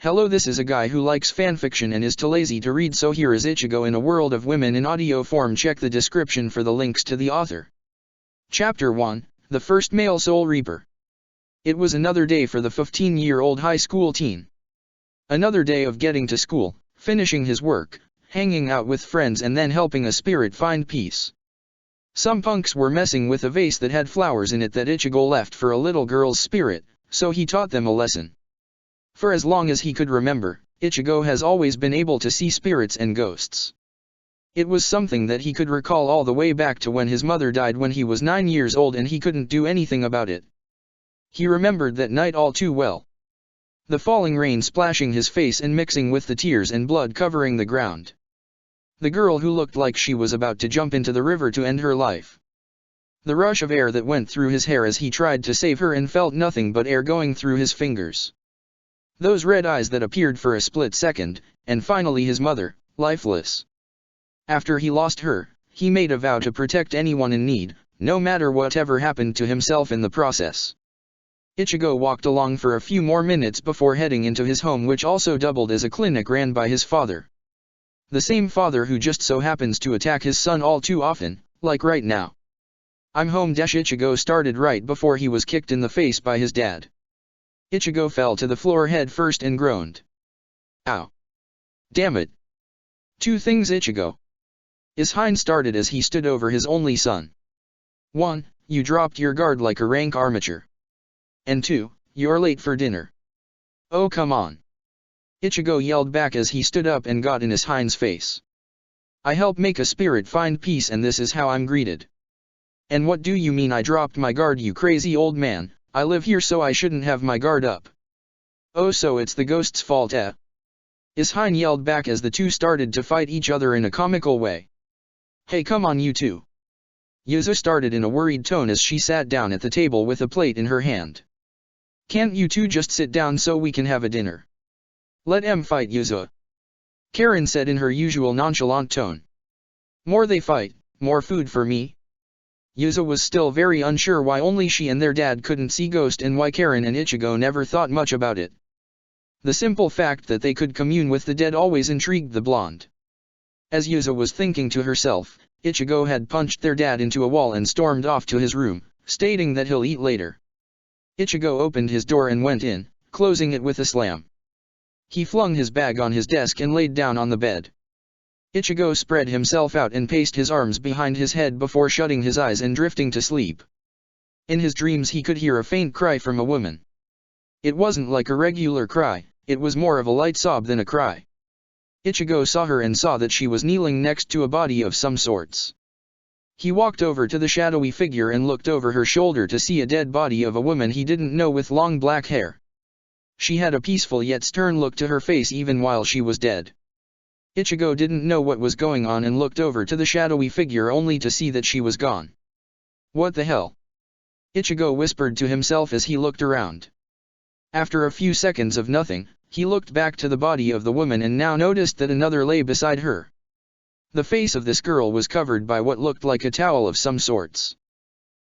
Hello, this is a guy who likes fanfiction and is too lazy to read, so here is Ichigo in a world of women in audio form. Check the description for the links to the author. Chapter 1, The First Male Soul Reaper. It was another day for the 15-year-old high school teen. Another day of getting to school, finishing his work, hanging out with friends, and then helping a spirit find peace. Some punks were messing with a vase that had flowers in it that Ichigo left for a little girl's spirit, so he taught them a lesson. For as long as he could remember, Ichigo has always been able to see spirits and ghosts. It was something that he could recall all the way back to when his mother died when he was 9 years old and he couldn't do anything about it. He remembered that night all too well. The falling rain splashing his face and mixing with the tears and blood covering the ground. The girl who looked like she was about to jump into the river to end her life. The rush of air that went through his hair as he tried to save her and felt nothing but air going through his fingers. Those red eyes that appeared for a split second, and finally his mother, lifeless. After he lost her, he made a vow to protect anyone in need, no matter whatever happened to himself in the process. Ichigo walked along for a few more minutes before heading into his home, which also doubled as a clinic ran by his father. The same father who just so happens to attack his son all too often, like right now. "I'm home." Ichigo started right before he was kicked in the face by his dad. Ichigo fell to the floor head first and groaned. Ow. Damn it. Two things Ichigo. His hind started as he stood over his only son. 1. You dropped your guard like a rank armature. And 2. You're late for dinner. Oh come on. Ichigo yelled back as he stood up and got in his hind's face. I help make a spirit find peace, and this is how I'm greeted. And what do you mean I dropped my guard, you crazy old man? I live here, so I shouldn't have my guard up. Oh, so it's the ghost's fault, eh? Ishine yelled back as the two started to fight each other in a comical way. Hey, come on you two. Yuzu started in a worried tone as she sat down at the table with a plate in her hand. Can't you two just sit down so we can have a dinner? Let em fight, Yuzu. Karen said in her usual nonchalant tone. More they fight, more food for me. Yuzu was still very unsure why only she and their dad couldn't see ghost and why Karen and Ichigo never thought much about it. The simple fact that they could commune with the dead always intrigued the blonde. As Yuzu was thinking to herself, Ichigo had punched their dad into a wall and stormed off to his room, stating that he'll eat later. Ichigo opened his door and went in, closing it with a slam. He flung his bag on his desk and laid down on the bed. Ichigo spread himself out and placed his arms behind his head before shutting his eyes and drifting to sleep. In his dreams he could hear a faint cry from a woman. It wasn't like a regular cry, it was more of a light sob than a cry. Ichigo saw her and saw that she was kneeling next to a body of some sorts. He walked over to the shadowy figure and looked over her shoulder to see a dead body of a woman he didn't know with long black hair. She had a peaceful yet stern look to her face even while she was dead. Ichigo didn't know what was going on and looked over to the shadowy figure only to see that she was gone. What the hell? Ichigo whispered to himself as he looked around. After a few seconds of nothing, he looked back to the body of the woman and now noticed that another lay beside her. The face of this girl was covered by what looked like a towel of some sorts.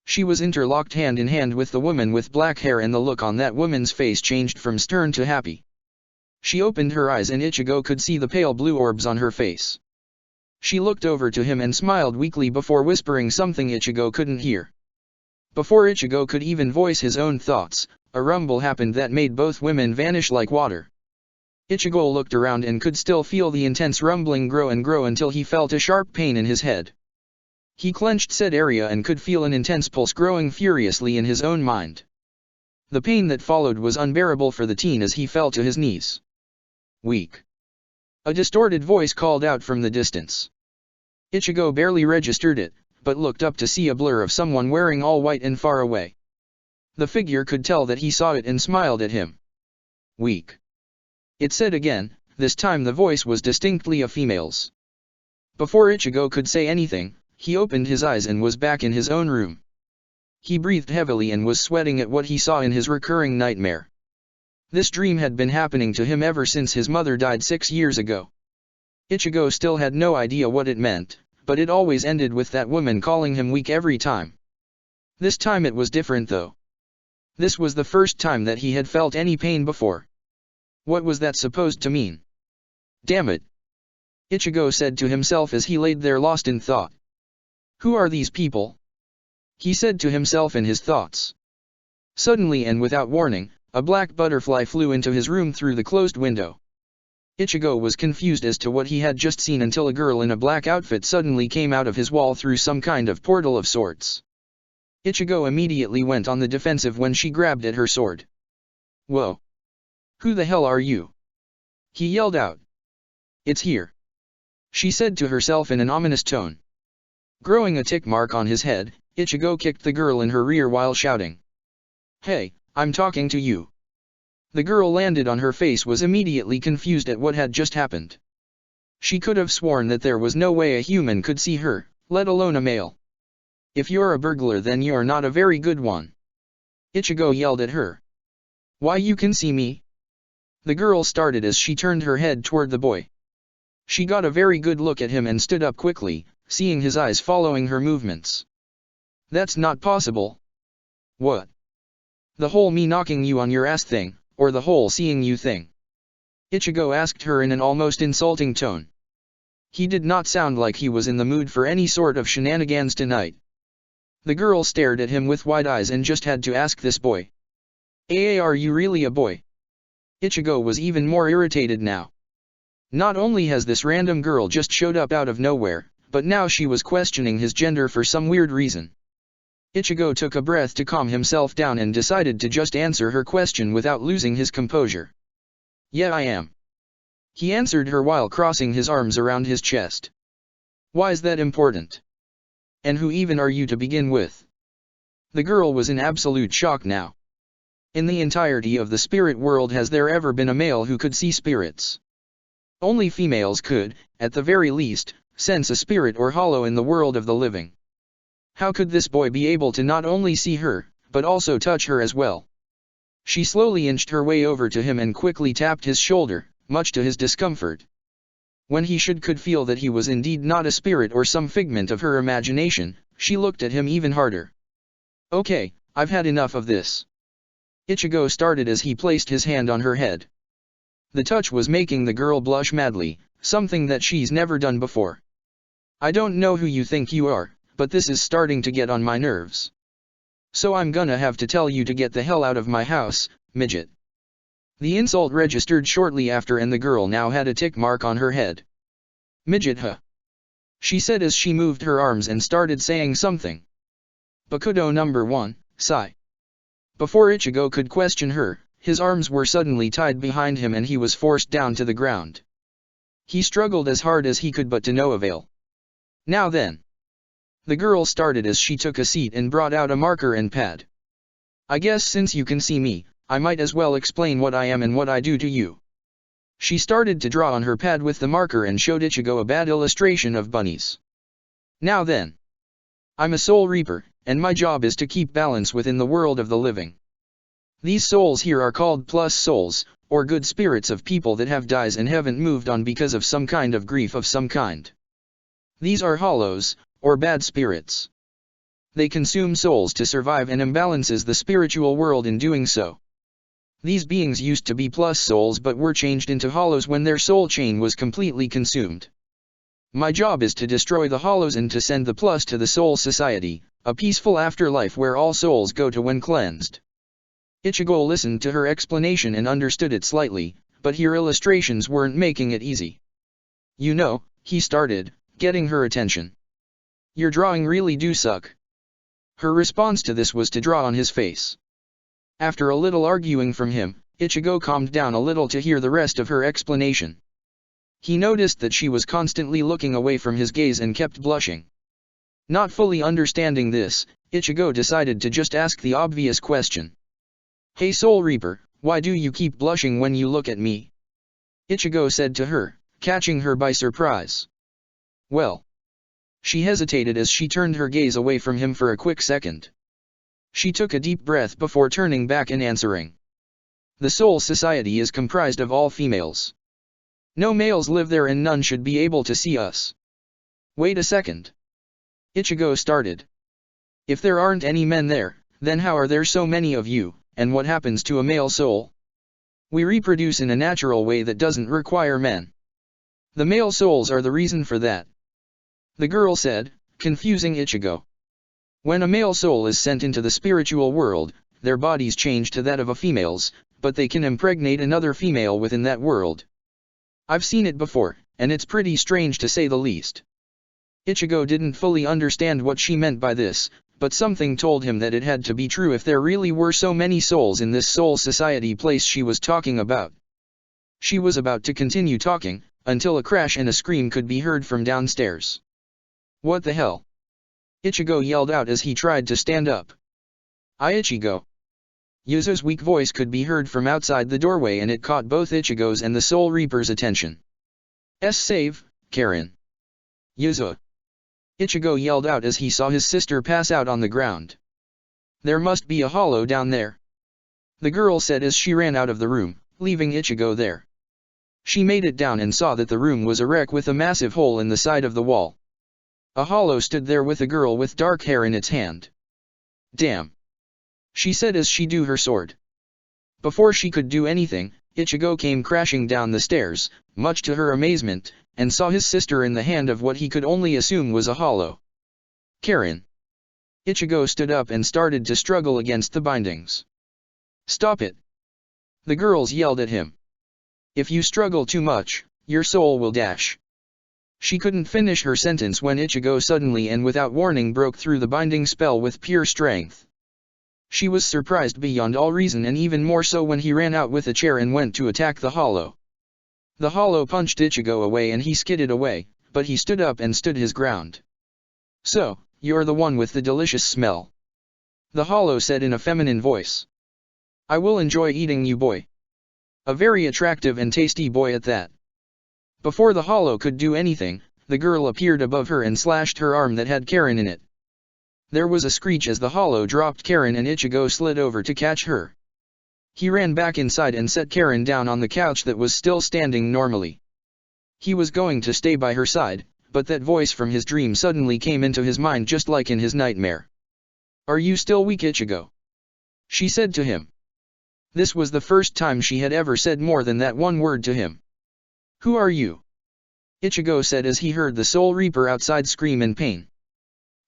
She was interlocked hand in hand with the woman with black hair, and the look on that woman's face changed from stern to happy. She opened her eyes and Ichigo could see the pale blue orbs on her face. She looked over to him and smiled weakly before whispering something Ichigo couldn't hear. Before Ichigo could even voice his own thoughts, a rumble happened that made both women vanish like water. Ichigo looked around and could still feel the intense rumbling grow and grow until he felt a sharp pain in his head. He clenched said area and could feel an intense pulse growing furiously in his own mind. The pain that followed was unbearable for the teen as he fell to his knees. Weak. A distorted voice called out from the distance. Ichigo barely registered it, but looked up to see a blur of someone wearing all white and far away. The figure could tell that he saw it and smiled at him. Weak. It said again, this time the voice was distinctly a female's. Before Ichigo could say anything, he opened his eyes and was back in his own room. He breathed heavily and was sweating at what he saw in his recurring nightmare. This dream had been happening to him ever since his mother died 6 years ago. Ichigo still had no idea what it meant, but it always ended with that woman calling him weak every time. This time it was different though. This was the first time that he had felt any pain before. What was that supposed to mean? Damn it! Ichigo said to himself as he laid there lost in thought. Who are these people? He said to himself in his thoughts. Suddenly and without warning, a black butterfly flew into his room through the closed window. Ichigo was confused as to what he had just seen until a girl in a black outfit suddenly came out of his wall through some kind of portal of sorts. Ichigo immediately went on the defensive when she grabbed at her sword. Whoa! Who the hell are you? He yelled out. It's here, she said to herself in an ominous tone. Growing a tick mark on his head, Ichigo kicked the girl in her rear while shouting. Hey, I'm talking to you. The girl landed on her face was immediately confused at what had just happened. She could have sworn that there was no way a human could see her, let alone a male. If you're a burglar then you're not a very good one. Ichigo yelled at her. Why you can see me? The girl started as she turned her head toward the boy. She got a very good look at him and stood up quickly, seeing his eyes following her movements. That's not possible. What? The whole me knocking you on your ass thing, or the whole seeing you thing? Ichigo asked her in an almost insulting tone. He did not sound like he was in the mood for any sort of shenanigans tonight. The girl stared at him with wide eyes and just had to ask this boy. Are you really a boy? Ichigo was even more irritated now. Not only has this random girl just showed up out of nowhere, but now she was questioning his gender for some weird reason. Ichigo took a breath to calm himself down and decided to just answer her question without losing his composure. Yeah, I am. He answered her while crossing his arms around his chest. Why is that important? And who even are you to begin with? The girl was in absolute shock now. In the entirety of the spirit world has there ever been a male who could see spirits? Only females could, at the very least, sense a spirit or hollow in the world of the living. How could this boy be able to not only see her, but also touch her as well? She slowly inched her way over to him and quickly tapped his shoulder, much to his discomfort. When he could feel that he was indeed not a spirit or some figment of her imagination, she looked at him even harder. Okay, I've had enough of this. Ichigo started as he placed his hand on her head. The touch was making the girl blush madly, something that she's never done before. I don't know who you think you are, but this is starting to get on my nerves. So I'm gonna have to tell you to get the hell out of my house, midget. The insult registered shortly after and the girl now had a tick mark on her head. Midget huh? She said as she moved her arms and started saying something. Bakudo number 1, sigh. Before Ichigo could question her, his arms were suddenly tied behind him and he was forced down to the ground. He struggled as hard as he could but to no avail. Now then. The girl started as she took a seat and brought out a marker and pad. I guess since you can see me, I might as well explain what I am and what I do to you. She started to draw on her pad with the marker and showed Ichigo a bad illustration of bunnies. Now then. I'm a soul reaper, and my job is to keep balance within the world of the living. These souls here are called plus souls, or good spirits of people that have died and haven't moved on because of some kind of grief of some kind. These are hollows, or bad spirits. They consume souls to survive and imbalances the spiritual world in doing so. These beings used to be plus souls but were changed into hollows when their soul chain was completely consumed. My job is to destroy the hollows and to send the plus to the soul society, a peaceful afterlife where all souls go to when cleansed. Ichigo listened to her explanation and understood it slightly, but her illustrations weren't making it easy. You know, he started, getting her attention. Your drawing really do suck. Her response to this was to draw on his face. After a little arguing from him, Ichigo calmed down a little to hear the rest of her explanation. He noticed that she was constantly looking away from his gaze and kept blushing. Not fully understanding this, Ichigo decided to just ask the obvious question. Hey Soul Reaper, why do you keep blushing when you look at me? Ichigo said to her, catching her by surprise. Well. She hesitated as she turned her gaze away from him for a quick second. She took a deep breath before turning back and answering. The Soul Society is comprised of all females. No males live there and none should be able to see us. Wait a second. Ichigo started. If there aren't any men there, then how are there so many of you, and what happens to a male soul? We reproduce in a natural way that doesn't require men. The male souls are the reason for that. The girl said, confusing Ichigo. When a male soul is sent into the spiritual world, their bodies change to that of a female's, but they can impregnate another female within that world. I've seen it before, and it's pretty strange to say the least. Ichigo didn't fully understand what she meant by this, but something told him that it had to be true if there really were so many souls in this soul society place she was talking about. She was about to continue talking, until a crash and a scream could be heard from downstairs. What the hell? Ichigo yelled out as he tried to stand up. Ichigo! Yuzo's weak voice could be heard from outside the doorway, and it caught both Ichigo's and the Soul Reaper's attention. Save, Karen! Yuzo! Ichigo yelled out as he saw his sister pass out on the ground. There must be a hollow down there. The girl said as she ran out of the room, leaving Ichigo there. She made it down and saw that the room was a wreck with a massive hole in the side of the wall. A hollow stood there with a girl with dark hair in its hand. Damn! She said as she drew her sword. Before she could do anything, Ichigo came crashing down the stairs, much to her amazement, and saw his sister in the hand of what he could only assume was a hollow. Karen! Ichigo stood up and started to struggle against the bindings. Stop it! The girls yelled at him. If you struggle too much, your soul will dash. She couldn't finish her sentence when Ichigo suddenly and without warning broke through the binding spell with pure strength. She was surprised beyond all reason, and even more so when he ran out with a chair and went to attack the hollow. The hollow punched Ichigo away and he skidded away, but he stood up and stood his ground. So, you're the one with the delicious smell. The hollow said in a feminine voice. I will enjoy eating you, boy. A very attractive and tasty boy at that. Before the hollow could do anything, the girl appeared above her and slashed her arm that had Karen in it. There was a screech as the hollow dropped Karen and Ichigo slid over to catch her. He ran back inside and set Karen down on the couch that was still standing normally. He was going to stay by her side, but that voice from his dream suddenly came into his mind just like in his nightmare. Are you still weak, Ichigo? She said to him. This was the first time she had ever said more than that one word to him. Who are you? Ichigo said as he heard the Soul Reaper outside scream in pain.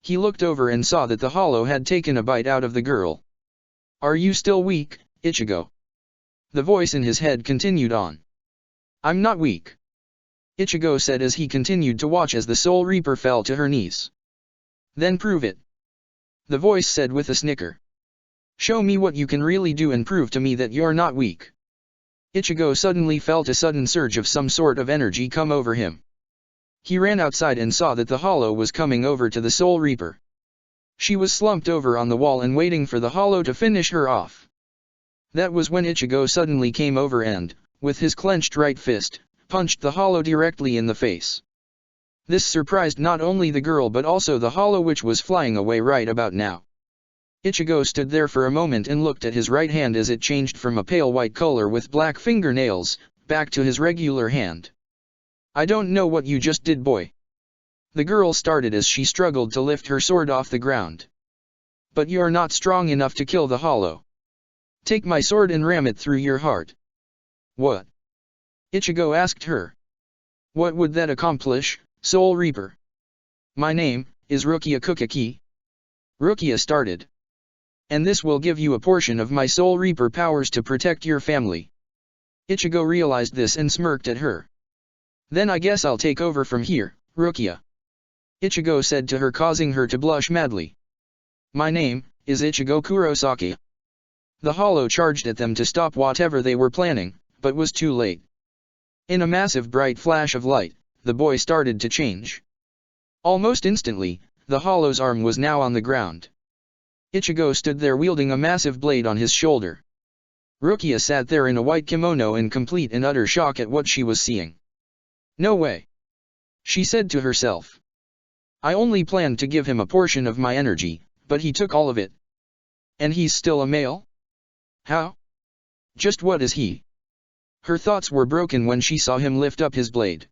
He looked over and saw that the hollow had taken a bite out of the girl. Are you still weak, Ichigo? The voice in his head continued on. I'm not weak. Ichigo said as he continued to watch as the Soul Reaper fell to her knees. Then prove it. The voice said with a snicker. Show me what you can really do and prove to me that you're not weak. Ichigo suddenly felt a sudden surge of some sort of energy come over him. He ran outside and saw that the hollow was coming over to the Soul Reaper. She was slumped over on the wall and waiting for the hollow to finish her off. That was when Ichigo suddenly came over and, with his clenched right fist, punched the hollow directly in the face. This surprised not only the girl but also the hollow, which was flying away right about now. Ichigo stood there for a moment and looked at his right hand as it changed from a pale white color with black fingernails, back to his regular hand. I don't know what you just did, boy. The girl started as she struggled to lift her sword off the ground. But you're not strong enough to kill the hollow. Take my sword and ram it through your heart. What? Ichigo asked her. What would that accomplish, Soul Reaper? My name is Rukia Kukaki. Rukia started. And this will give you a portion of my Soul Reaper powers to protect your family. Ichigo realized this and smirked at her. Then I guess I'll take over from here, Rukia. Ichigo said to her, causing her to blush madly. My name is Ichigo Kurosaki. The hollow charged at them to stop whatever they were planning, but was too late. In a massive bright flash of light, the boy started to change. Almost instantly, the hollow's arm was now on the ground. Ichigo stood there wielding a massive blade on his shoulder. Rukia sat there in a white kimono in complete and utter shock at what she was seeing. No way. She said to herself. I only planned to give him a portion of my energy, but he took all of it. And he's still a male? How? Just what is he? Her thoughts were broken when she saw him lift up his blade.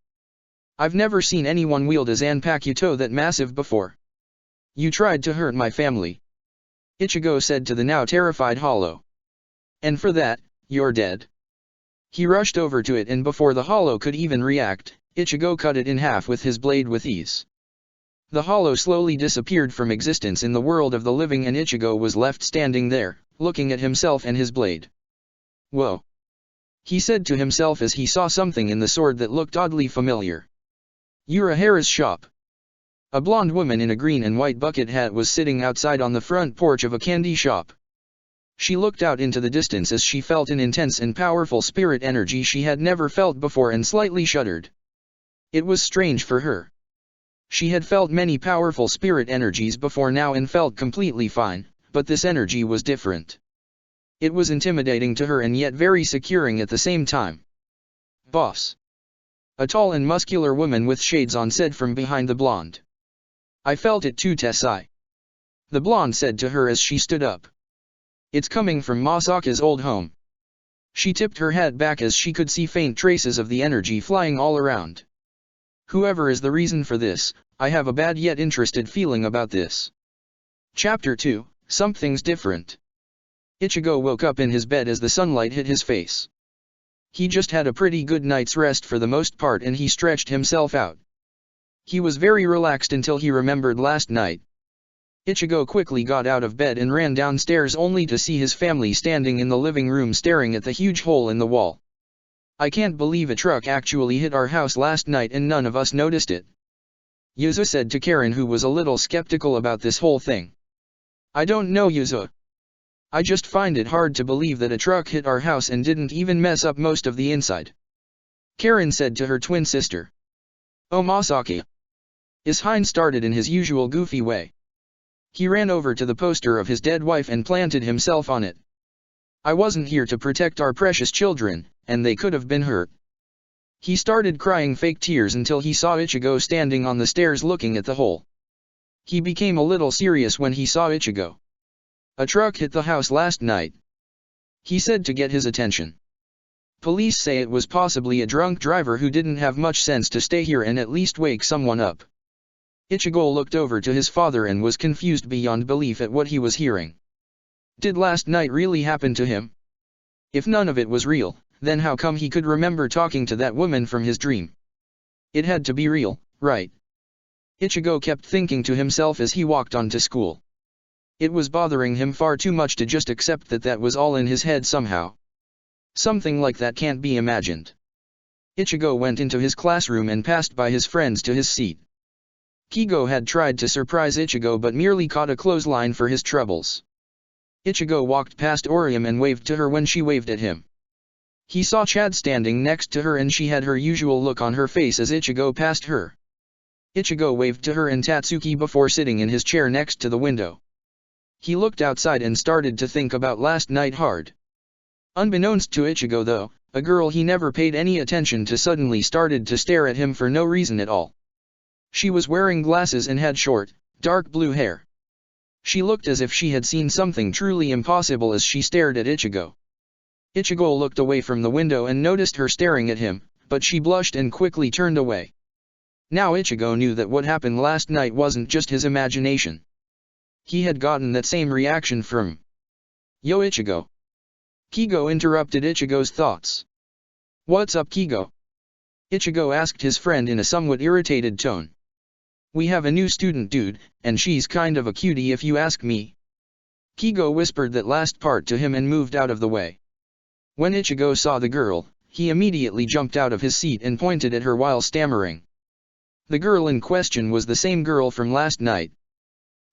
I've never seen anyone wield a Zanpakuto that massive before. You tried to hurt my family. Ichigo said to the now terrified hollow. And for that, you're dead. He rushed over to it, and before the hollow could even react, Ichigo cut it in half with his blade with ease. The hollow slowly disappeared from existence in the world of the living, and Ichigo was left standing there, looking at himself and his blade. "Whoa," he said to himself as he saw something in the sword that looked oddly familiar. Urahara's shop. A blonde woman in a green and white bucket hat was sitting outside on the front porch of a candy shop. She looked out into the distance as she felt an intense and powerful spirit energy she had never felt before, and slightly shuddered. It was strange for her. She had felt many powerful spirit energies before now and felt completely fine, but this energy was different. It was intimidating to her and yet very securing at the same time. "Boss," a tall and muscular woman with shades on said from behind the blonde. "I felt it too, Tessai," the blonde said to her as she stood up. "It's coming from Masaka's old home." She tipped her head back as she could see faint traces of the energy flying all around. "Whoever is the reason for this, I have a bad yet interested feeling about this." Chapter 2, Something's Different. Ichigo woke up in his bed as the sunlight hit his face. He just had a pretty good night's rest for the most part, and he stretched himself out. He was very relaxed until he remembered last night. Ichigo quickly got out of bed and ran downstairs only to see his family standing in the living room staring at the huge hole in the wall. "I can't believe a truck actually hit our house last night and none of us noticed it," Yuzo said to Karen, who was a little skeptical about this whole thing. "I don't know, Yuzo. I just find it hard to believe that a truck hit our house and didn't even mess up most of the inside," Karen said to her twin sister. "Oh, Masaki." Ishine started in his usual goofy way. He ran over to the poster of his dead wife and planted himself on it. "I wasn't here to protect our precious children, and they could have been hurt." He started crying fake tears until he saw Ichigo standing on the stairs looking at the hole. He became a little serious when he saw Ichigo. "A truck hit the house last night," he said to get his attention. "Police say it was possibly a drunk driver who didn't have much sense to stay here and at least wake someone up." Ichigo looked over to his father and was confused beyond belief at what he was hearing. Did last night really happen to him? If none of it was real, then how come he could remember talking to that woman from his dream? It had to be real, right? Ichigo kept thinking to himself as he walked on to school. It was bothering him far too much to just accept that that was all in his head somehow. Something like that can't be imagined. Ichigo went into his classroom and passed by his friends to his seat. Kigo had tried to surprise Ichigo but merely caught a clothesline for his troubles. Ichigo walked past Orium and waved to her when she waved at him. He saw Chad standing next to her and she had her usual look on her face as Ichigo passed her. Ichigo waved to her and Tatsuki before sitting in his chair next to the window. He looked outside and started to think about last night hard. Unbeknownst to Ichigo though, a girl he never paid any attention to suddenly started to stare at him for no reason at all. She was wearing glasses and had short, dark blue hair. She looked as if she had seen something truly impossible as she stared at Ichigo. Ichigo looked away from the window and noticed her staring at him, but she blushed and quickly turned away. Now Ichigo knew that what happened last night wasn't just his imagination. He had gotten that same reaction from Yo Ichigo. Kigo interrupted Ichigo's thoughts. "What's up, Kigo?" Ichigo asked his friend in a somewhat irritated tone. "We have a new student, dude, and she's kind of a cutie if you ask me." Kigo whispered that last part to him and moved out of the way. When Ichigo saw the girl, he immediately jumped out of his seat and pointed at her while stammering. The girl in question was the same girl from last night.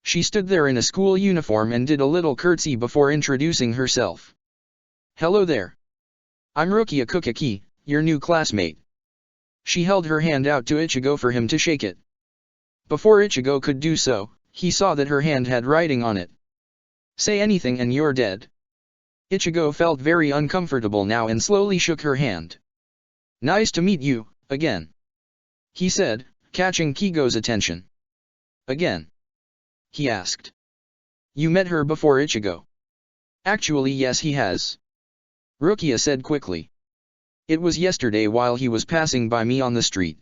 She stood there in a school uniform and did a little curtsy before introducing herself. "Hello there. I'm Rukia Kukaki, your new classmate." She held her hand out to Ichigo for him to shake it. Before Ichigo could do so, he saw that her hand had writing on it. "Say anything and you're dead." Ichigo felt very uncomfortable now and slowly shook her hand. "Nice to meet you, again," he said, catching Kigo's attention. "Again?" he asked. "You met her before, Ichigo?" "Actually yes, he has," Rukia said quickly. "It was yesterday while he was passing by me on the street."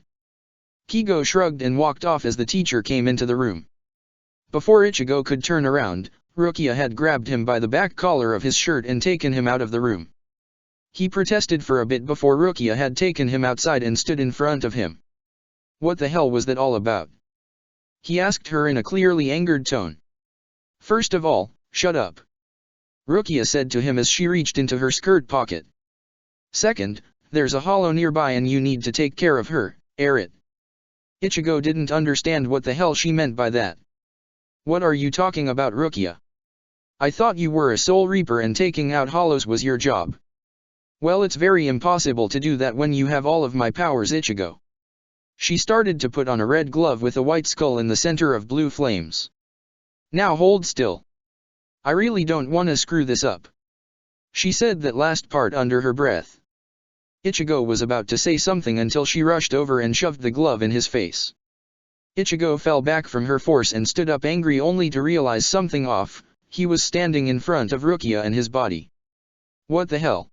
Kigo shrugged and walked off as the teacher came into the room. Before Ichigo could turn around, Rukia had grabbed him by the back collar of his shirt and taken him out of the room. He protested for a bit before Rukia had taken him outside and stood in front of him. What the hell was that all about? He asked her in a clearly angered tone. First of all, shut up, Rukia said to him as she reached into her skirt pocket. Second, there's a hollow nearby and you need to take care of her, air it. Ichigo didn't understand what the hell she meant by that. What are you talking about, Rukia? I thought you were a soul reaper and taking out hollows was your job. Well, it's very impossible to do that when you have all of my powers, Ichigo. She started to put on a red glove with a white skull in the center of blue flames. Now hold still. I really don't want to screw this up. She said that last part under her breath. Ichigo was about to say something until she rushed over and shoved the glove in his face. Ichigo fell back from her force and stood up angry only to realize something off. He was standing in front of Rukia and his body. What the hell?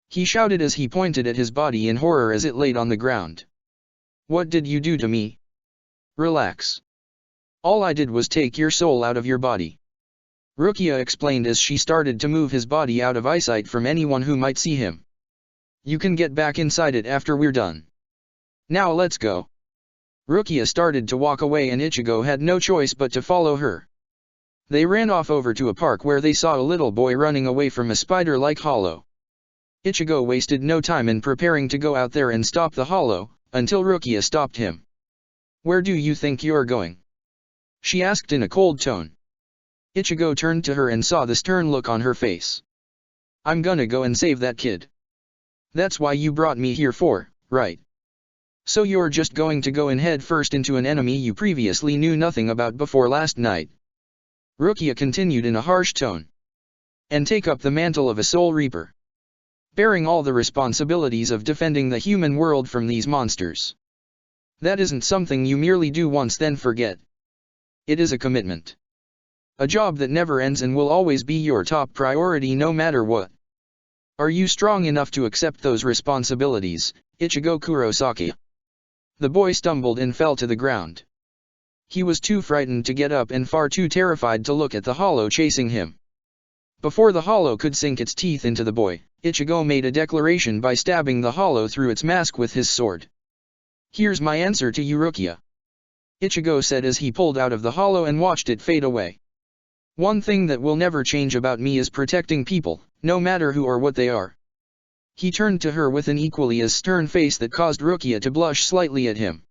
He shouted as he pointed at his body in horror as it laid on the ground. What did you do to me? Relax. All I did was take your soul out of your body, Rukia explained as she started to move his body out of eyesight from anyone who might see him. You can get back inside it after we're done. Now let's go. Rukia started to walk away and Ichigo had no choice but to follow her. They ran off over to a park where they saw a little boy running away from a spider-like hollow. Ichigo wasted no time in preparing to go out there and stop the hollow, until Rukia stopped him. Where do you think you're going? She asked in a cold tone. Ichigo turned to her and saw the stern look on her face. I'm gonna go and save that kid. That's why you brought me here for, right? So you're just going to go in head first into an enemy you previously knew nothing about before last night? Rukia continued in a harsh tone. And take up the mantle of a soul reaper, bearing all the responsibilities of defending the human world from these monsters. That isn't something you merely do once then forget. It is a commitment. A job that never ends and will always be your top priority no matter what. Are you strong enough to accept those responsibilities, Ichigo Kurosaki? The boy stumbled and fell to the ground. He was too frightened to get up and far too terrified to look at the hollow chasing him. Before the hollow could sink its teeth into the boy, Ichigo made a declaration by stabbing the hollow through its mask with his sword. Here's my answer to you, Rukia, Ichigo said as he pulled out of the hollow and watched it fade away. One thing that will never change about me is protecting people, no matter who or what they are. He turned to her with an equally as stern face that caused Rukia to blush slightly at him.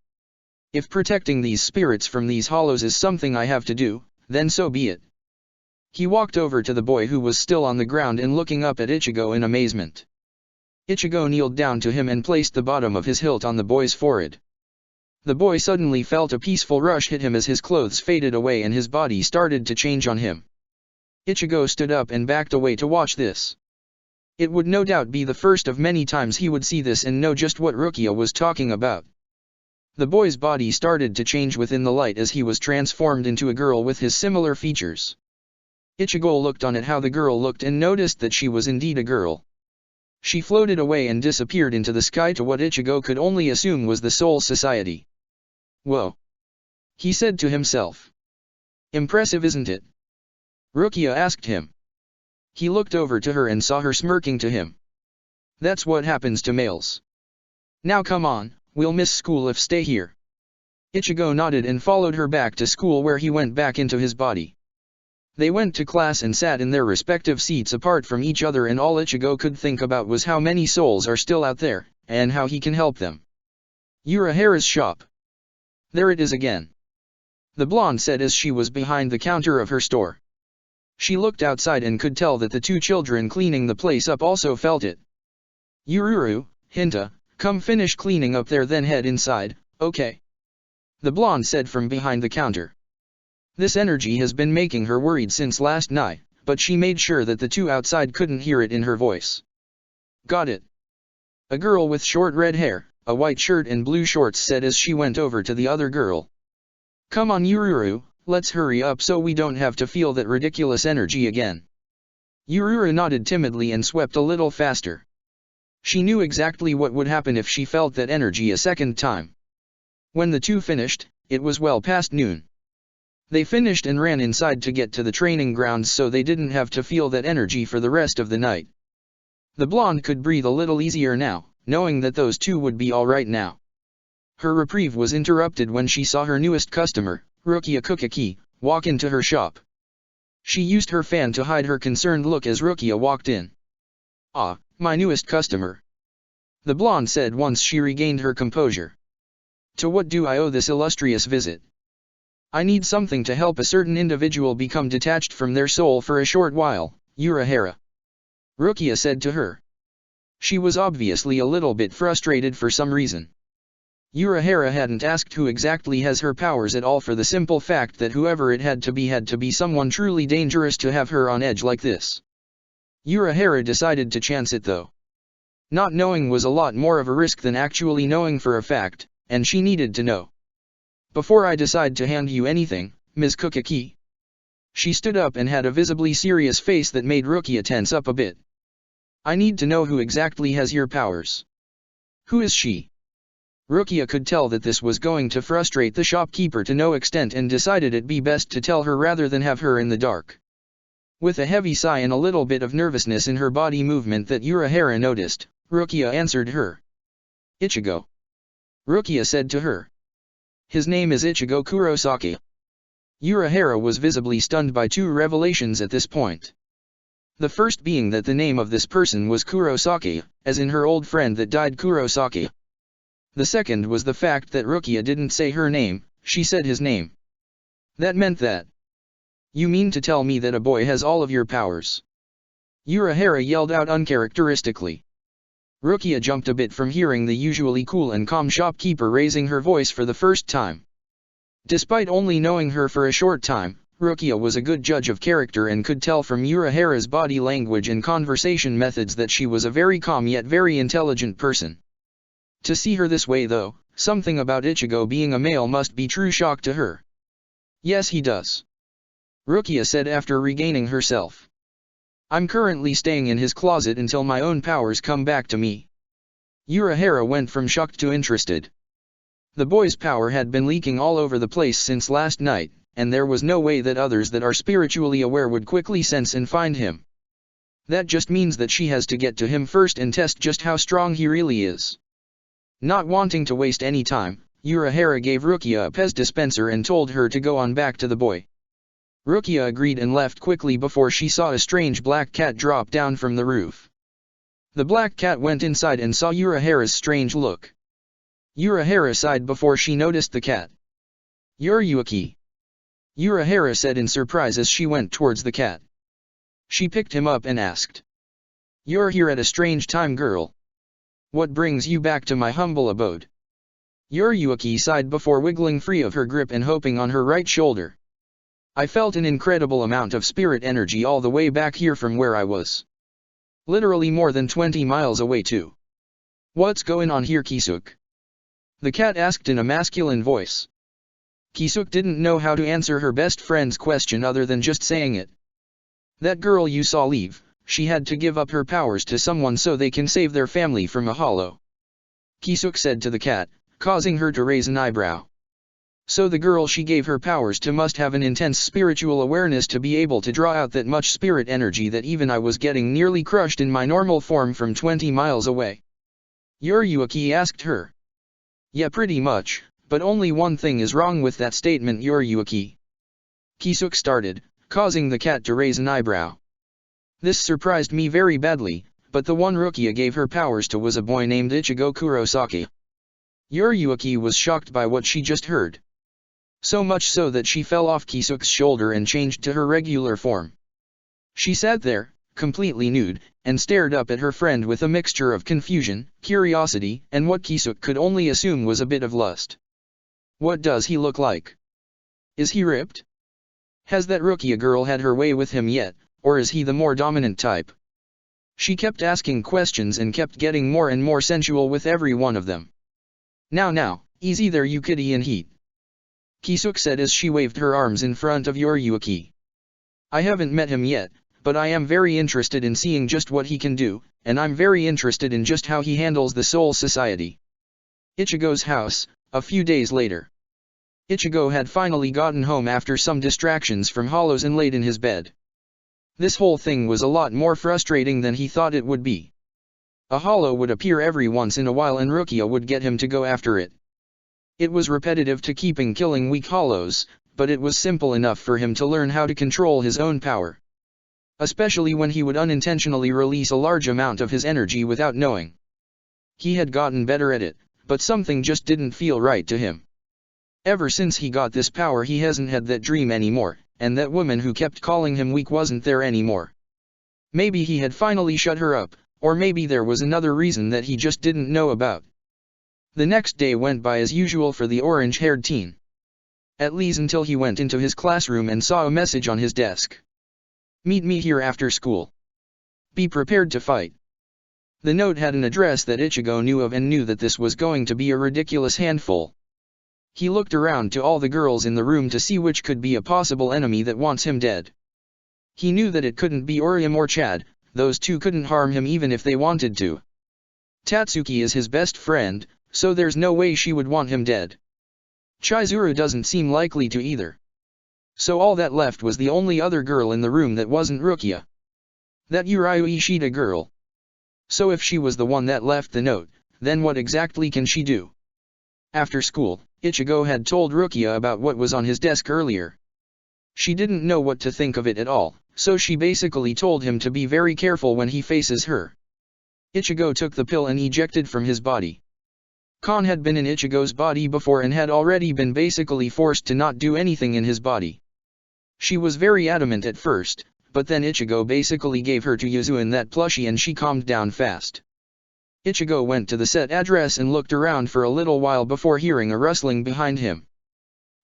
If protecting these spirits from these hollows is something I have to do, then so be it. He walked over to the boy who was still on the ground and looking up at Ichigo in amazement. Ichigo kneeled down to him and placed the bottom of his hilt on the boy's forehead. The boy suddenly felt a peaceful rush hit him as his clothes faded away and his body started to change on him. Ichigo stood up and backed away to watch this. It would no doubt be the first of many times he would see this and know just what Rukia was talking about. The boy's body started to change within the light as he was transformed into a girl with his similar features. Ichigo looked on at how the girl looked and noticed that she was indeed a girl. She floated away and disappeared into the sky to what Ichigo could only assume was the Soul Society. Whoa! He said to himself. Impressive, isn't it? Rukia asked him. He looked over to her and saw her smirking to him. That's what happens to males. Now come on, we'll miss school if stay here. Ichigo nodded and followed her back to school where he went back into his body. They went to class and sat in their respective seats apart from each other and all Ichigo could think about was how many souls are still out there, and how he can help them. Urahara's shop. There it is again, the blonde said as she was behind the counter of her store. She looked outside and could tell that the two children cleaning the place up also felt it. Yururu, Hinta, come finish cleaning up there then head inside, okay? The blonde said from behind the counter. This energy has been making her worried since last night, but she made sure that the two outside couldn't hear it in her voice. Got it. A girl with short red hair, a white shirt and blue shorts said as she went over to the other girl. Come on Yururu, let's hurry up so we don't have to feel that ridiculous energy again. Yururu nodded timidly and swept a little faster. She knew exactly what would happen if she felt that energy a second time. When the two finished, it was well past noon. They finished and ran inside to get to the training grounds so they didn't have to feel that energy for the rest of the night. The blonde could breathe a little easier now, knowing that those two would be alright now. Her reprieve was interrupted when she saw her newest customer, Rukia Kukaki, walk into her shop. She used her fan to hide her concerned look as Rukia walked in. "Ah, my newest customer," the blonde said once she regained her composure. "To what do I owe this illustrious visit? I need something to help a certain individual become detached from their soul for a short while, Urahara," Rukia said to her. She was obviously a little bit frustrated for some reason. Urahara hadn't asked who exactly has her powers at all, for the simple fact that whoever it had to be someone truly dangerous to have her on edge like this. Urahara decided to chance it though. Not knowing was a lot more of a risk than actually knowing for a fact, and she needed to know. "Before I decide to hand you anything, Ms. Kukaki." She stood up and had a visibly serious face that made Rukia tense up a bit. "I need to know who exactly has your powers. Who is she?" Rukia could tell that this was going to frustrate the shopkeeper to no extent and decided it'd be best to tell her rather than have her in the dark. With a heavy sigh and a little bit of nervousness in her body movement that Urahara noticed, Rukia answered her. "Ichigo," Rukia said to her. "His name is Ichigo Kurosaki." Urahara was visibly stunned by two revelations at this point. The first being that the name of this person was Kurosaki, as in her old friend that died Kurosaki. The second was the fact that Rukia didn't say her name, she said his name. That meant that. "You mean to tell me that a boy has all of your powers?" Urahara yelled out uncharacteristically. Rukia jumped a bit from hearing the usually cool and calm shopkeeper raising her voice for the first time. Despite only knowing her for a short time, Rukia was a good judge of character and could tell from Urahara's body language and conversation methods that she was a very calm yet very intelligent person. To see her this way though, something about Ichigo being a male must be true shock to her. "Yes, he does," Rukia said after regaining herself. "I'm currently staying in his closet until my own powers come back to me." Urahara went from shocked to interested. The boy's power had been leaking all over the place since last night, and there was no way that others that are spiritually aware would quickly sense and find him. That just means that she has to get to him first and test just how strong he really is. Not wanting to waste any time, Urahara gave Rukia a Pez dispenser and told her to go on back to the boy. Rukia agreed and left quickly before she saw a strange black cat drop down from the roof. The black cat went inside and saw Urahara's strange look. Urahara sighed before she noticed the cat. "Yuruaki," Urahara said in surprise as she went towards the cat. She picked him up and asked, "You're here at a strange time, girl. What brings you back to my humble abode?" Yuruaki sighed before wiggling free of her grip and hoping on her right shoulder. "I felt an incredible amount of spirit energy all the way back here from where I was. Literally more than 20 miles away too. What's going on here, Kisuk?" the cat asked in a masculine voice. Kisuk didn't know how to answer her best friend's question other than just saying it. "That girl you saw leave, she had to give up her powers to someone so they can save their family from a hollow," Kisuk said to the cat, causing her to raise an eyebrow. "So the girl she gave her powers to must have an intense spiritual awareness to be able to draw out that much spirit energy that even I was getting nearly crushed in my normal form from 20 miles away?" Yuruaki asked her. "Yeah, pretty much, but only one thing is wrong with that statement, Yuruaki," Kisuk started, causing the cat to raise an eyebrow. "This surprised me very badly, but the one Rukia gave her powers to was a boy named Ichigo Kurosaki." Yuruaki was shocked by what she just heard. So much so that she fell off Kisuk's shoulder and changed to her regular form. She sat there, completely nude, and stared up at her friend with a mixture of confusion, curiosity, and what Kisuk could only assume was a bit of lust. "What does he look like? Is he ripped? Has that Rukia girl had her way with him yet, or is he the more dominant type?" She kept asking questions and kept getting more and more sensual with every one of them. Now, easy there, you kitty in heat," Kisuk said as she waved her arms in front of Yuruaki. "I haven't met him yet, but I am very interested in seeing just what he can do, and I'm very interested in just how he handles the Soul Society." Ichigo's house, a few days later. Ichigo had finally gotten home after some distractions from hollows and laid in his bed. This whole thing was a lot more frustrating than he thought it would be. A hollow would appear every once in a while and Rukia would get him to go after it. It was repetitive to keeping killing weak hollows, but it was simple enough for him to learn how to control his own power. Especially when he would unintentionally release a large amount of his energy without knowing. He had gotten better at it, but something just didn't feel right to him. Ever since he got this power he hasn't had that dream anymore, and that woman who kept calling him weak wasn't there anymore. Maybe he had finally shut her up, or maybe there was another reason that he just didn't know about. The next day went by as usual for the orange-haired teen. At least until he went into his classroom and saw a message on his desk. Meet me here after school. Be prepared to fight. The note had an address that Ichigo knew of and knew that this was going to be a ridiculous handful. He looked around to all the girls in the room to see which could be a possible enemy that wants him dead. He knew that it couldn't be Orium or Chad, those two couldn't harm him even if they wanted to. Tatsuki is his best friend, so there's no way she would want him dead. Chizuru doesn't seem likely to either. So all that left was the only other girl in the room that wasn't Rukia. That Urayu Ishida girl. So if she was the one that left the note, then what exactly can she do? After school, Ichigo had told Rukia about what was on his desk earlier. She didn't know what to think of it at all, so she basically told him to be very careful when he faces her. Ichigo took the pill and ejected from his body. Kon had been in Ichigo's body before and had already been basically forced to not do anything in his body. She was very adamant at first, but then Ichigo basically gave her to Yuzuin that plushie and she calmed down fast. Ichigo went to the set address and looked around for a little while before hearing a rustling behind him.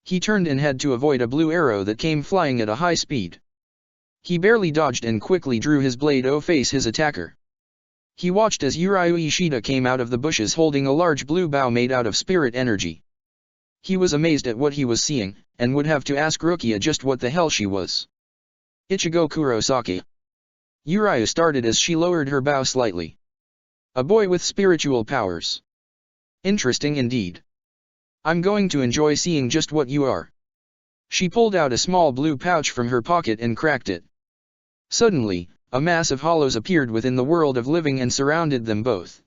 He turned and had to avoid a blue arrow that came flying at a high speed. He barely dodged and quickly drew his blade to face his attacker. He watched as Urayu Ishida came out of the bushes holding a large blue bow made out of spirit energy. He was amazed at what he was seeing, and would have to ask Rukia just what the hell she was. Ichigo Kurosaki. Urayu started as she lowered her bow slightly. A boy with spiritual powers. Interesting indeed. I'm going to enjoy seeing just what you are. She pulled out a small blue pouch from her pocket and cracked it. Suddenly, a mass of hollows appeared within the world of living and surrounded them both.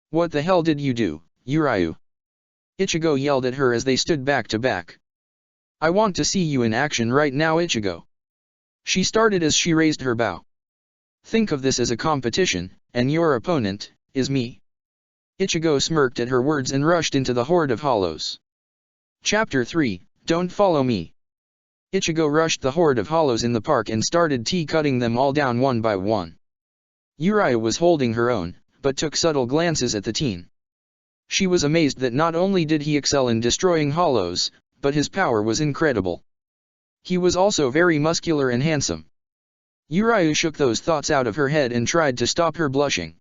What the hell did you do, Urayu? Ichigo yelled at her as they stood back to back. I want to see you in action right now, Ichigo. She started as she raised her bow. Think of this as a competition, and your opponent is me. Ichigo smirked at her words and rushed into the horde of hollows. Chapter 3, Don't Follow Me. Ichigo rushed the horde of hollows in the park and started cutting them all down one by one. Urayu was holding her own, but took subtle glances at the teen. She was amazed that not only did he excel in destroying hollows, but his power was incredible. He was also very muscular and handsome. Urayu shook those thoughts out of her head and tried to stop her blushing.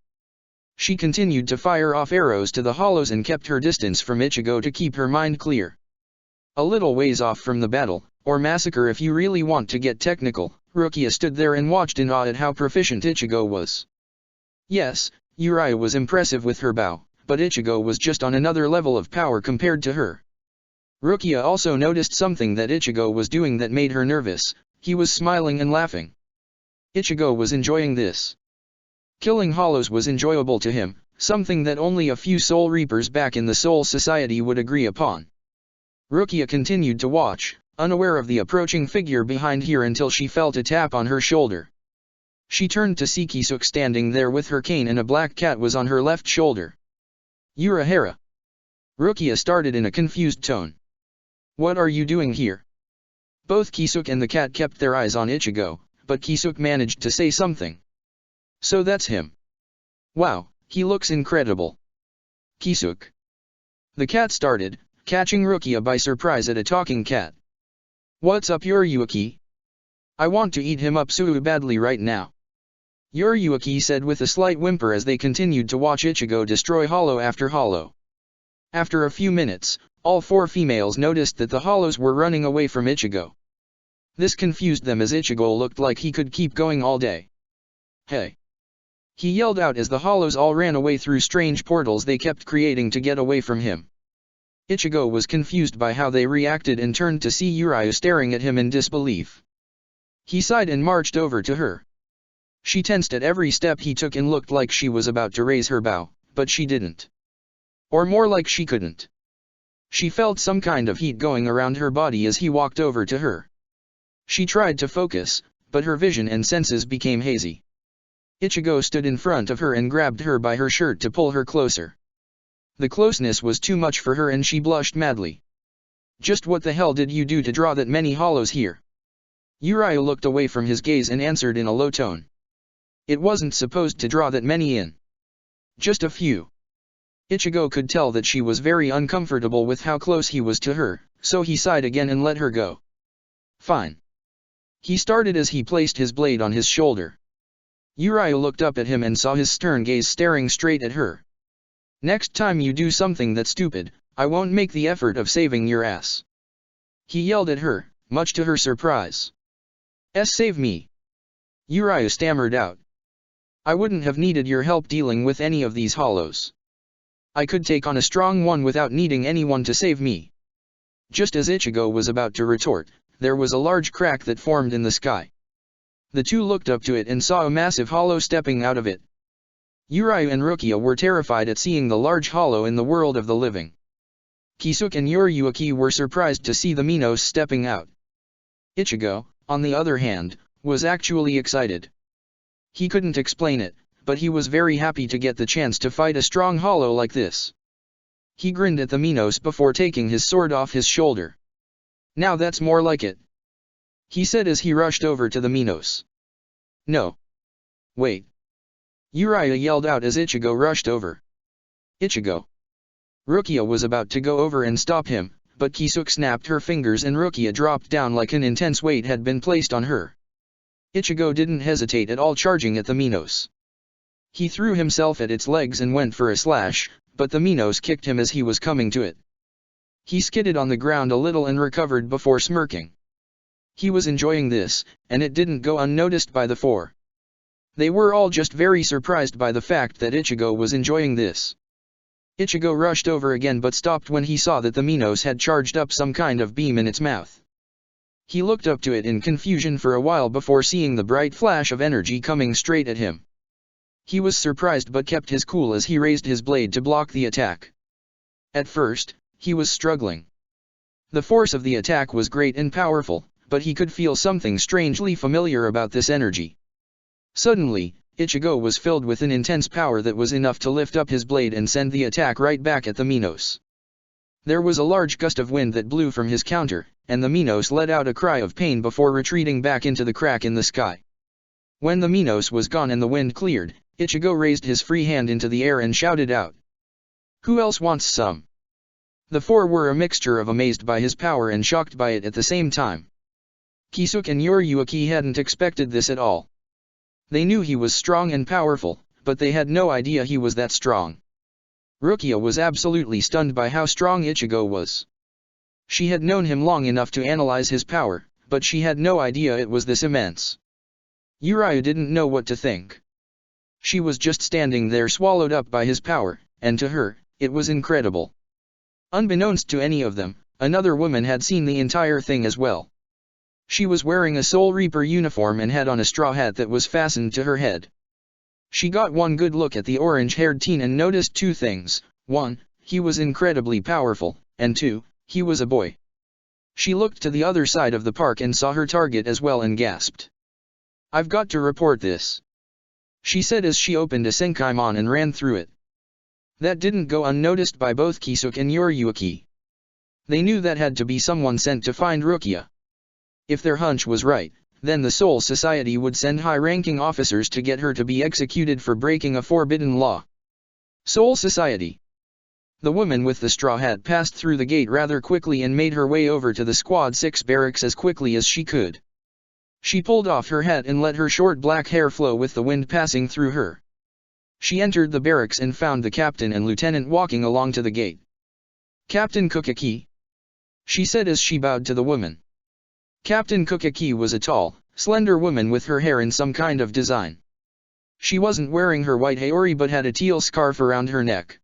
She continued to fire off arrows to the hollows and kept her distance from Ichigo to keep her mind clear. A little ways off from the battle, or massacre if you really want to get technical, Rukia stood there and watched in awe at how proficient Ichigo was. Yes, Urayu was impressive with her bow, but Ichigo was just on another level of power compared to her. Rukia also noticed something that Ichigo was doing that made her nervous. He was smiling and laughing. Ichigo was enjoying this. Killing hollows was enjoyable to him, something that only a few Soul Reapers back in the Soul Society would agree upon. Rukia continued to watch, unaware of the approaching figure behind her until she felt a tap on her shoulder. She turned to see Kisuk standing there with her cane and a black cat was on her left shoulder. Urahara. Rukia started in a confused tone. What are you doing here? Both Kisuk and the cat kept their eyes on Ichigo, but Kisuk managed to say something. So that's him. Wow, he looks incredible. Kisuk. The cat started, catching Rukia by surprise at a talking cat. What's up Urayuki? I want to eat him up so badly right now. Urayuki said with a slight whimper as they continued to watch Ichigo destroy hollow after hollow. After a few minutes, all four females noticed that the hollows were running away from Ichigo. This confused them as Ichigo looked like he could keep going all day. Hey! He yelled out as the hollows all ran away through strange portals they kept creating to get away from him. Ichigo was confused by how they reacted and turned to see Urayu staring at him in disbelief. He sighed and marched over to her. She tensed at every step he took and looked like she was about to raise her bow, but she didn't. Or more like she couldn't. She felt some kind of heat going around her body as he walked over to her. She tried to focus, but her vision and senses became hazy. Ichigo stood in front of her and grabbed her by her shirt to pull her closer. The closeness was too much for her and she blushed madly. Just what the hell did you do to draw that many hollows here? Uriah looked away from his gaze and answered in a low tone. It wasn't supposed to draw that many in. Just a few. Ichigo could tell that she was very uncomfortable with how close he was to her, so he sighed again and let her go. Fine. He started as he placed his blade on his shoulder. Uriah looked up at him and saw his stern gaze staring straight at her. Next time you do something that's stupid, I won't make the effort of saving your ass. He yelled at her, much to her surprise. Save me. Uriah stammered out. I wouldn't have needed your help dealing with any of these hollows. I could take on a strong one without needing anyone to save me. Just as Ichigo was about to retort, there was a large crack that formed in the sky. The two looked up to it and saw a massive hollow stepping out of it. Uriah and Rukia were terrified at seeing the large hollow in the world of the living. Kisuke and Yoriyuki were surprised to see the Minos stepping out. Ichigo, on the other hand, was actually excited. He couldn't explain it, but he was very happy to get the chance to fight a strong hollow like this. He grinned at the Minos before taking his sword off his shoulder. Now that's more like it, he said as he rushed over to the Minos. No. Wait. Uriah yelled out as Ichigo rushed over. Ichigo. Rukia was about to go over and stop him, but Kisuke snapped her fingers and Rukia dropped down like an intense weight had been placed on her. Ichigo didn't hesitate at all, charging at the Minos. He threw himself at its legs and went for a slash, but the Minos kicked him as he was coming to it. He skidded on the ground a little and recovered before smirking. He was enjoying this, and it didn't go unnoticed by the four. They were all just very surprised by the fact that Ichigo was enjoying this. Ichigo rushed over again but stopped when he saw that the Minos had charged up some kind of beam in its mouth. He looked up to it in confusion for a while before seeing the bright flash of energy coming straight at him. He was surprised but kept his cool as he raised his blade to block the attack. At first, he was struggling. The force of the attack was great and powerful, but he could feel something strangely familiar about this energy. Suddenly, Ichigo was filled with an intense power that was enough to lift up his blade and send the attack right back at the Minos. There was a large gust of wind that blew from his counter, and the Minos let out a cry of pain before retreating back into the crack in the sky. When the Minos was gone and the wind cleared, Ichigo raised his free hand into the air and shouted out. Who else wants some? The four were a mixture of amazed by his power and shocked by it at the same time. Kisuke and Yoriyuki hadn't expected this at all. They knew he was strong and powerful, but they had no idea he was that strong. Rukia was absolutely stunned by how strong Ichigo was. She had known him long enough to analyze his power, but she had no idea it was this immense. Uriah didn't know what to think. She was just standing there swallowed up by his power, and to her, it was incredible. Unbeknownst to any of them, another woman had seen the entire thing as well. She was wearing a Soul Reaper uniform and had on a straw hat that was fastened to her head. She got one good look at the orange-haired teen and noticed two things: 1, he was incredibly powerful, and 2, he was a boy. She looked to the other side of the park and saw her target as well and gasped. I've got to report this, she said as she opened a Senkaimon and ran through it. That didn't go unnoticed by both Kisuke and Yoriyuki. They knew that had to be someone sent to find Rukia. If their hunch was right, then the Soul Society would send high-ranking officers to get her to be executed for breaking a forbidden law. Soul Society. The woman with the straw hat passed through the gate rather quickly and made her way over to the Squad 6 barracks as quickly as she could. She pulled off her hat and let her short black hair flow with the wind passing through her. She entered the barracks and found the captain and lieutenant walking along to the gate. Captain Kukaki, she said as she bowed to the woman. Captain Kukaki was a tall, slender woman with her hair in some kind of design. She wasn't wearing her white haori but had a teal scarf around her neck.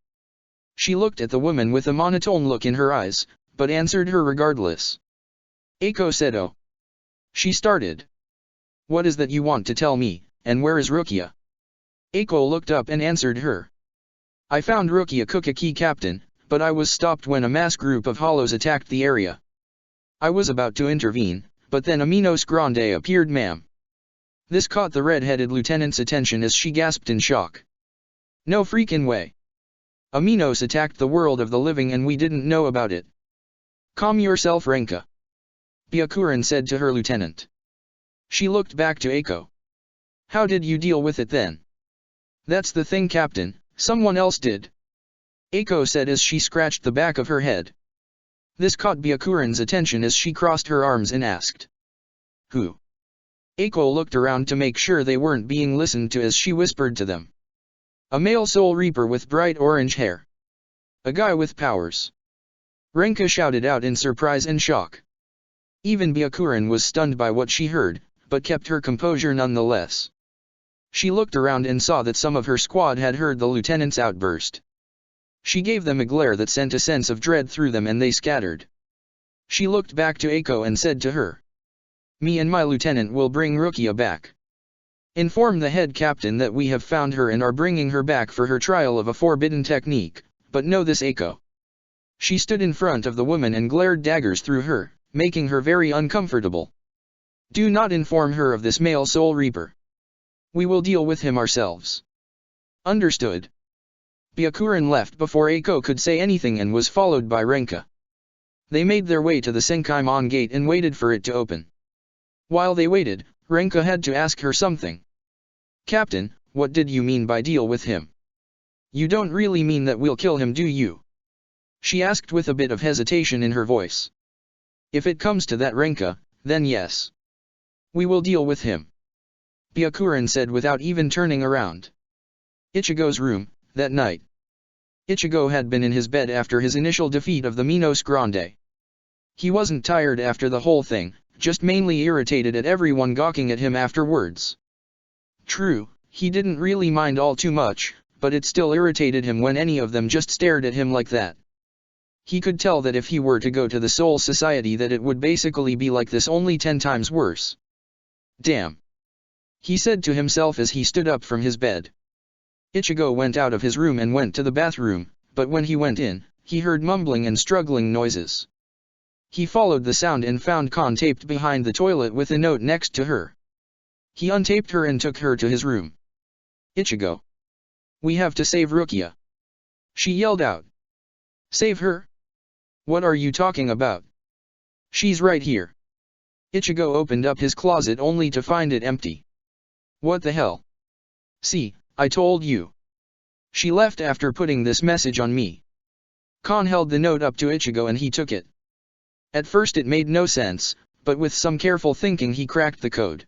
She looked at the woman with a monotone look in her eyes, but answered her regardless. Eiko Seto. She started. What is that you want to tell me, and where is Rukia? Eiko looked up and answered her. I found Rukia Kukaki captain, but I was stopped when a mass group of hollows attacked the area. I was about to intervene, but then a Minos Grande appeared, ma'am. This caught the red-headed lieutenant's attention as she gasped in shock. No freaking way. A Minos attacked the world of the living and we didn't know about it. Calm yourself, Renka. Byakuran said to her lieutenant. She looked back to Eiko. How did you deal with it then? That's the thing, Captain, someone else did. Eiko said as she scratched the back of her head. This caught Byakuran's attention as she crossed her arms and asked. Who? Eiko looked around to make sure they weren't being listened to as she whispered to them. A male soul reaper with bright orange hair. A guy with powers. Renka shouted out in surprise and shock. Even Byakuran was stunned by what she heard, but kept her composure nonetheless. She looked around and saw that some of her squad had heard the lieutenant's outburst. She gave them a glare that sent a sense of dread through them and they scattered. She looked back to Eiko and said to her. Me and my lieutenant will bring Rukia back. Inform the head captain that we have found her and are bringing her back for her trial of a forbidden technique, but know this, Eiko. She stood in front of the woman and glared daggers through her, making her very uncomfortable. Do not inform her of this male soul reaper. We will deal with him ourselves. Understood. Byakuran left before Eiko could say anything and was followed by Renka. They made their way to the Senkaimon gate and waited for it to open. While they waited, Renka had to ask her something. Captain, what did you mean by deal with him? You don't really mean that we'll kill him, do you? She asked with a bit of hesitation in her voice. If it comes to that, Renka, then yes. We will deal with him. Byakuran said without even turning around. Ichigo's room, that night. Ichigo had been in his bed after his initial defeat of the Minos Grande. He wasn't tired after the whole thing, just mainly irritated at everyone gawking at him afterwards. True, he didn't really mind all too much, but it still irritated him when any of them just stared at him like that. He could tell that if he were to go to the Soul Society that it would basically be like this, only 10 times worse. Damn. He said to himself as he stood up from his bed. Ichigo went out of his room and went to the bathroom, but when he went in, he heard mumbling and struggling noises. He followed the sound and found Kon taped behind the toilet with a note next to her. He untaped her and took her to his room. Ichigo. We have to save Rukia. She yelled out. Save her? What are you talking about? She's right here. Ichigo opened up his closet only to find it empty. What the hell? See, I told you. She left after putting this message on me. Kon held the note up to Ichigo and he took it. At first it made no sense, but with some careful thinking he cracked the code.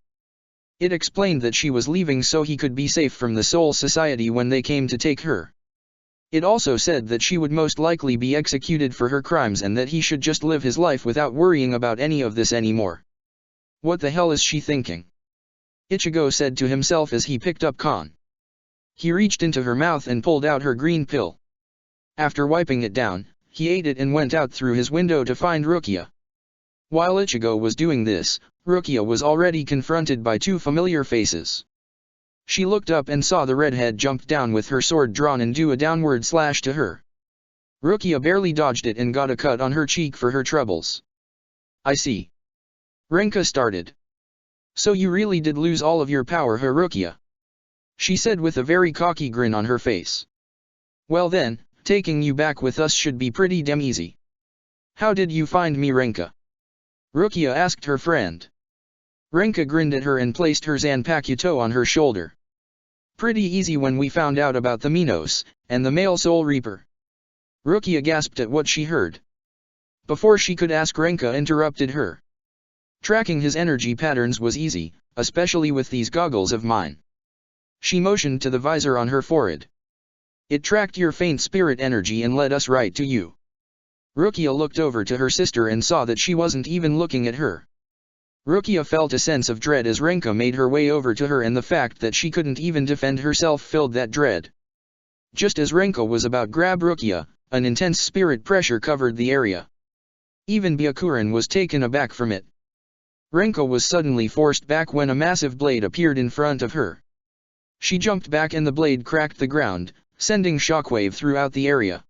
It explained that she was leaving so he could be safe from the Soul Society when they came to take her. It also said that she would most likely be executed for her crimes and that he should just live his life without worrying about any of this anymore. What the hell is she thinking? Ichigo said to himself as he picked up Kon. He reached into her mouth and pulled out her green pill. After wiping it down, he ate it and went out through his window to find Rukia. While Ichigo was doing this, Rukia was already confronted by 2 familiar faces. She looked up and saw the redhead jump down with her sword drawn and do a downward slash to her. Rukia barely dodged it and got a cut on her cheek for her troubles. I see. Renka started. So you really did lose all of your power, huh, Rukia? She said with a very cocky grin on her face. Well then, taking you back with us should be pretty damn easy. How did you find me, Renka? Rukia asked her friend. Renka grinned at her and placed her Zanpakuto on her shoulder. Pretty easy when we found out about the Minos, and the male soul reaper. Rukia gasped at what she heard. Before she could ask, Renka interrupted her. Tracking his energy patterns was easy, especially with these goggles of mine. She motioned to the visor on her forehead. It tracked your faint spirit energy and led us right to you. Rukia looked over to her sister and saw that she wasn't even looking at her. Rukia felt a sense of dread as Renka made her way over to her, and the fact that she couldn't even defend herself filled that dread. Just as Renka was about to grab Rukia, an intense spirit pressure covered the area. Even Byakuran was taken aback from it. Renka was suddenly forced back when a massive blade appeared in front of her. She jumped back and the blade cracked the ground, sending shockwave throughout the area.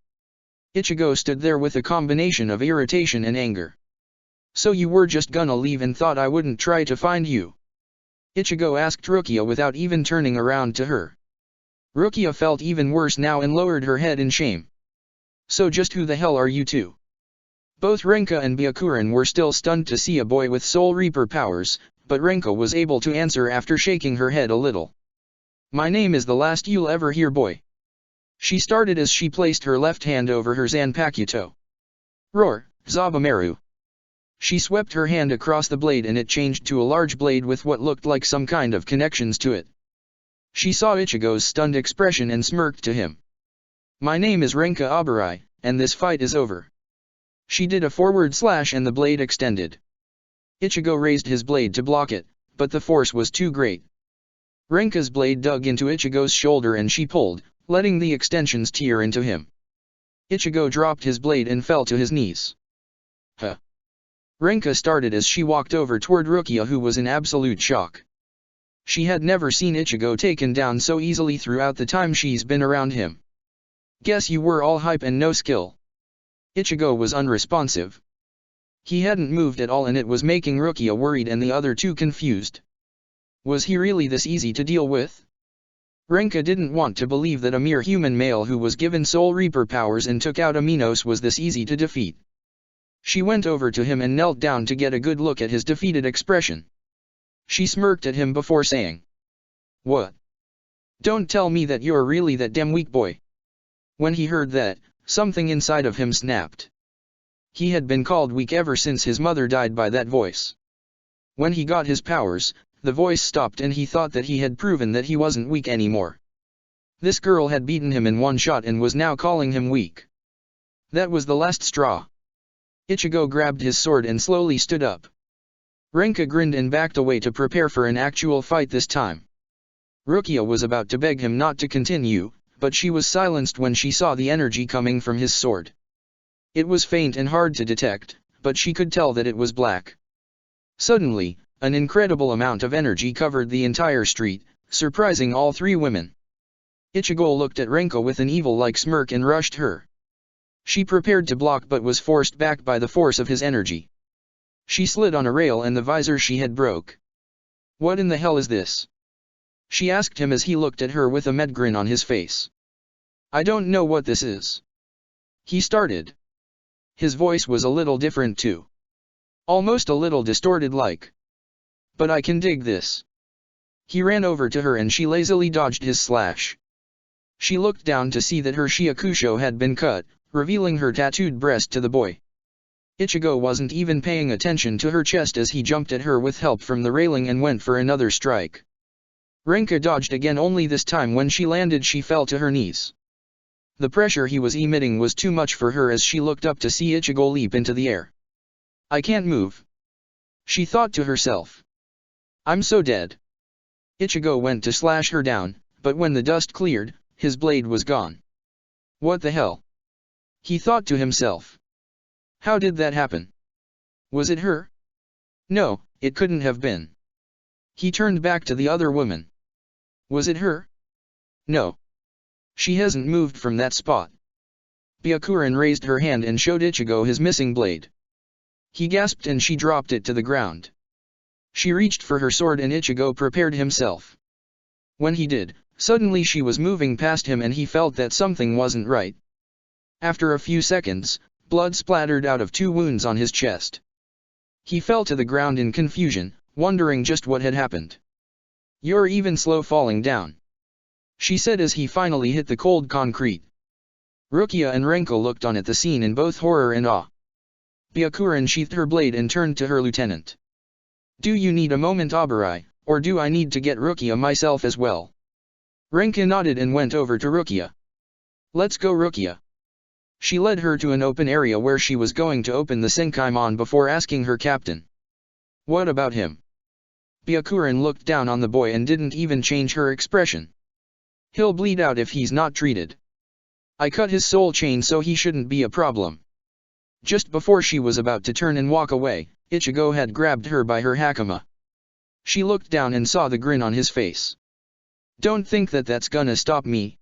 Ichigo stood there with a combination of irritation and anger. "So you were just gonna leave and thought I wouldn't try to find you?" Ichigo asked Rukia without even turning around to her. Rukia felt even worse now and lowered her head in shame. "So just who the hell are you two?" Both Renka and Byakuran were still stunned to see a boy with Soul Reaper powers, but Renka was able to answer after shaking her head a little. "My name is the last you'll ever hear, boy." She started as she placed her left hand over her Zanpakuto. "Roar, Zabumaru." She swept her hand across the blade and it changed to a large blade with what looked like some kind of connections to it. She saw Ichigo's stunned expression and smirked to him. "My name is Renka Abarai, and this fight is over." She did a forward slash and the blade extended. Ichigo raised his blade to block it, but the force was too great. Renka's blade dug into Ichigo's shoulder and she pulled, letting the extensions tear into him. Ichigo dropped his blade and fell to his knees. "Huh." Renka started as she walked over toward Rukia, who was in absolute shock. She had never seen Ichigo taken down so easily throughout the time she's been around him. "Guess you were all hype and no skill." Ichigo was unresponsive. He hadn't moved at all and it was making Rukia worried and the other two confused. Was he really this easy to deal with? Renka didn't want to believe that a mere human male who was given Soul Reaper powers and took out Aminos was this easy to defeat. She went over to him and knelt down to get a good look at his defeated expression. She smirked at him before saying, "What? Don't tell me that you're really that damn weak boy." When he heard that, something inside of him snapped. He had been called weak ever since his mother died by that voice. When he got his powers, the voice stopped and he thought that he had proven that he wasn't weak anymore. This girl had beaten him in one shot and was now calling him weak. That was the last straw. Ichigo grabbed his sword and slowly stood up. Renka grinned and backed away to prepare for an actual fight this time. Rukia was about to beg him not to continue, but she was silenced when she saw the energy coming from his sword. It was faint and hard to detect, but she could tell that it was black. Suddenly, an incredible amount of energy covered the entire street, surprising all three women. Ichigo looked at Renka with an evil-like smirk and rushed her. She prepared to block but was forced back by the force of his energy. She slid on a rail and the visor she had broke. "What in the hell is this?" she asked him as he looked at her with a mad grin on his face. "I don't know what this is," he started. His voice was a little different too. Almost a little distorted like. "But I can dig this." He ran over to her and she lazily dodged his slash. She looked down to see that her shiakusho had been cut, revealing her tattooed breast to the boy. Ichigo wasn't even paying attention to her chest as he jumped at her with help from the railing and went for another strike. Renka dodged again, only this time when she landed she fell to her knees. The pressure he was emitting was too much for her as she looked up to see Ichigo leap into the air. "I can't move," she thought to herself. "I'm so dead." Ichigo went to slash her down, but when the dust cleared, his blade was gone. "What the hell?" he thought to himself. "How did that happen? Was it her? No, it couldn't have been." He turned back to the other woman. "Was it her? No. She hasn't moved from that spot." Byakuran raised her hand and showed Ichigo his missing blade. He gasped and she dropped it to the ground. She reached for her sword and Ichigo prepared himself. When he did, suddenly she was moving past him and he felt that something wasn't right. After a few seconds, blood splattered out of 2 wounds on his chest. He fell to the ground in confusion, wondering just what had happened. "You're even slow falling down," she said as he finally hit the cold concrete. Rukia and Renka looked on at the scene in both horror and awe. Byakuran sheathed her blade and turned to her lieutenant. "Do you need a moment, Abarai, or do I need to get Rukia myself as well?" Renka nodded and went over to Rukia. "Let's go, Rukia." She led her to an open area where she was going to open the Senkaimon before asking her captain. "What about him?" Byakuran looked down on the boy and didn't even change her expression. "He'll bleed out if he's not treated. I cut his soul chain so he shouldn't be a problem." Just before she was about to turn and walk away, Ichigo had grabbed her by her hakama. She looked down and saw the grin on his face. Don't think that that's gonna stop me.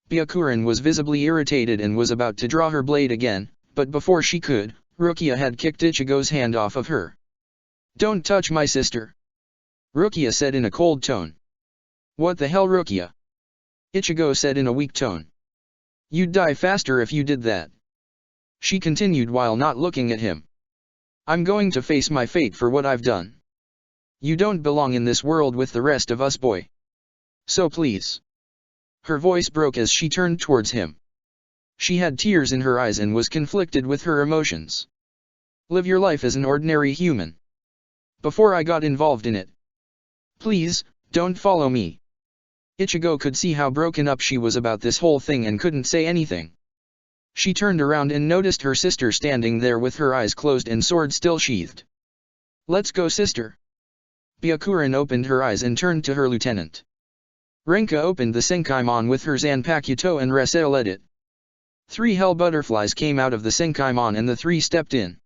Byakuren was visibly irritated and was about to draw her blade again, but before she could, Rukia had kicked Ichigo's hand off of her. Don't touch my sister, Rukia said in a cold tone. What the hell, Rukia? Ichigo said in a weak tone. You'd die faster if you did that. She continued while not looking at him. I'm going to face my fate for what I've done. You don't belong in this world with the rest of us, boy. So please. Her voice broke as she turned towards him. She had tears in her eyes and was conflicted with her emotions. Live your life as an ordinary human. Before I got involved in it. Please, don't follow me. Ichigo could see how broken up she was about this whole thing and couldn't say anything. She turned around and noticed her sister standing there with her eyes closed and sword still sheathed. Let's go, sister. Byakuren opened her eyes and turned to her lieutenant. Renka opened the Senkaimon with her Zanpakuto and Reseo led it. 3 hell butterflies came out of the Senkaimon and the 3 stepped in.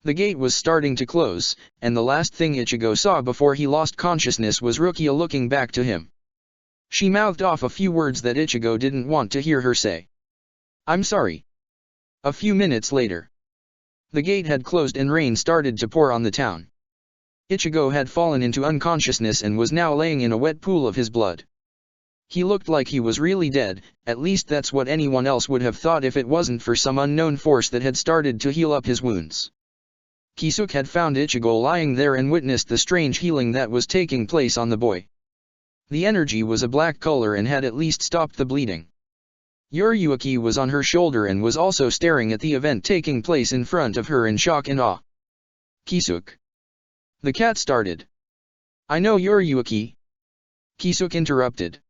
The gate was starting to close, and the last thing Ichigo saw before he lost consciousness was Rukia looking back to him. She mouthed off a few words that Ichigo didn't want to hear her say. I'm sorry. A few minutes later. The gate had closed and rain started to pour on the town. Ichigo had fallen into unconsciousness and was now laying in a wet pool of his blood. He looked like he was really dead, at least that's what anyone else would have thought if it wasn't for some unknown force that had started to heal up his wounds. Kisuke had found Ichigo lying there and witnessed the strange healing that was taking place on the boy. The energy was a black color and had at least stopped the bleeding. Yuriyuki was on her shoulder and was also staring at the event taking place in front of her in shock and awe. Kisuke. The cat started. I know, Yuriyuki. Kisuke interrupted.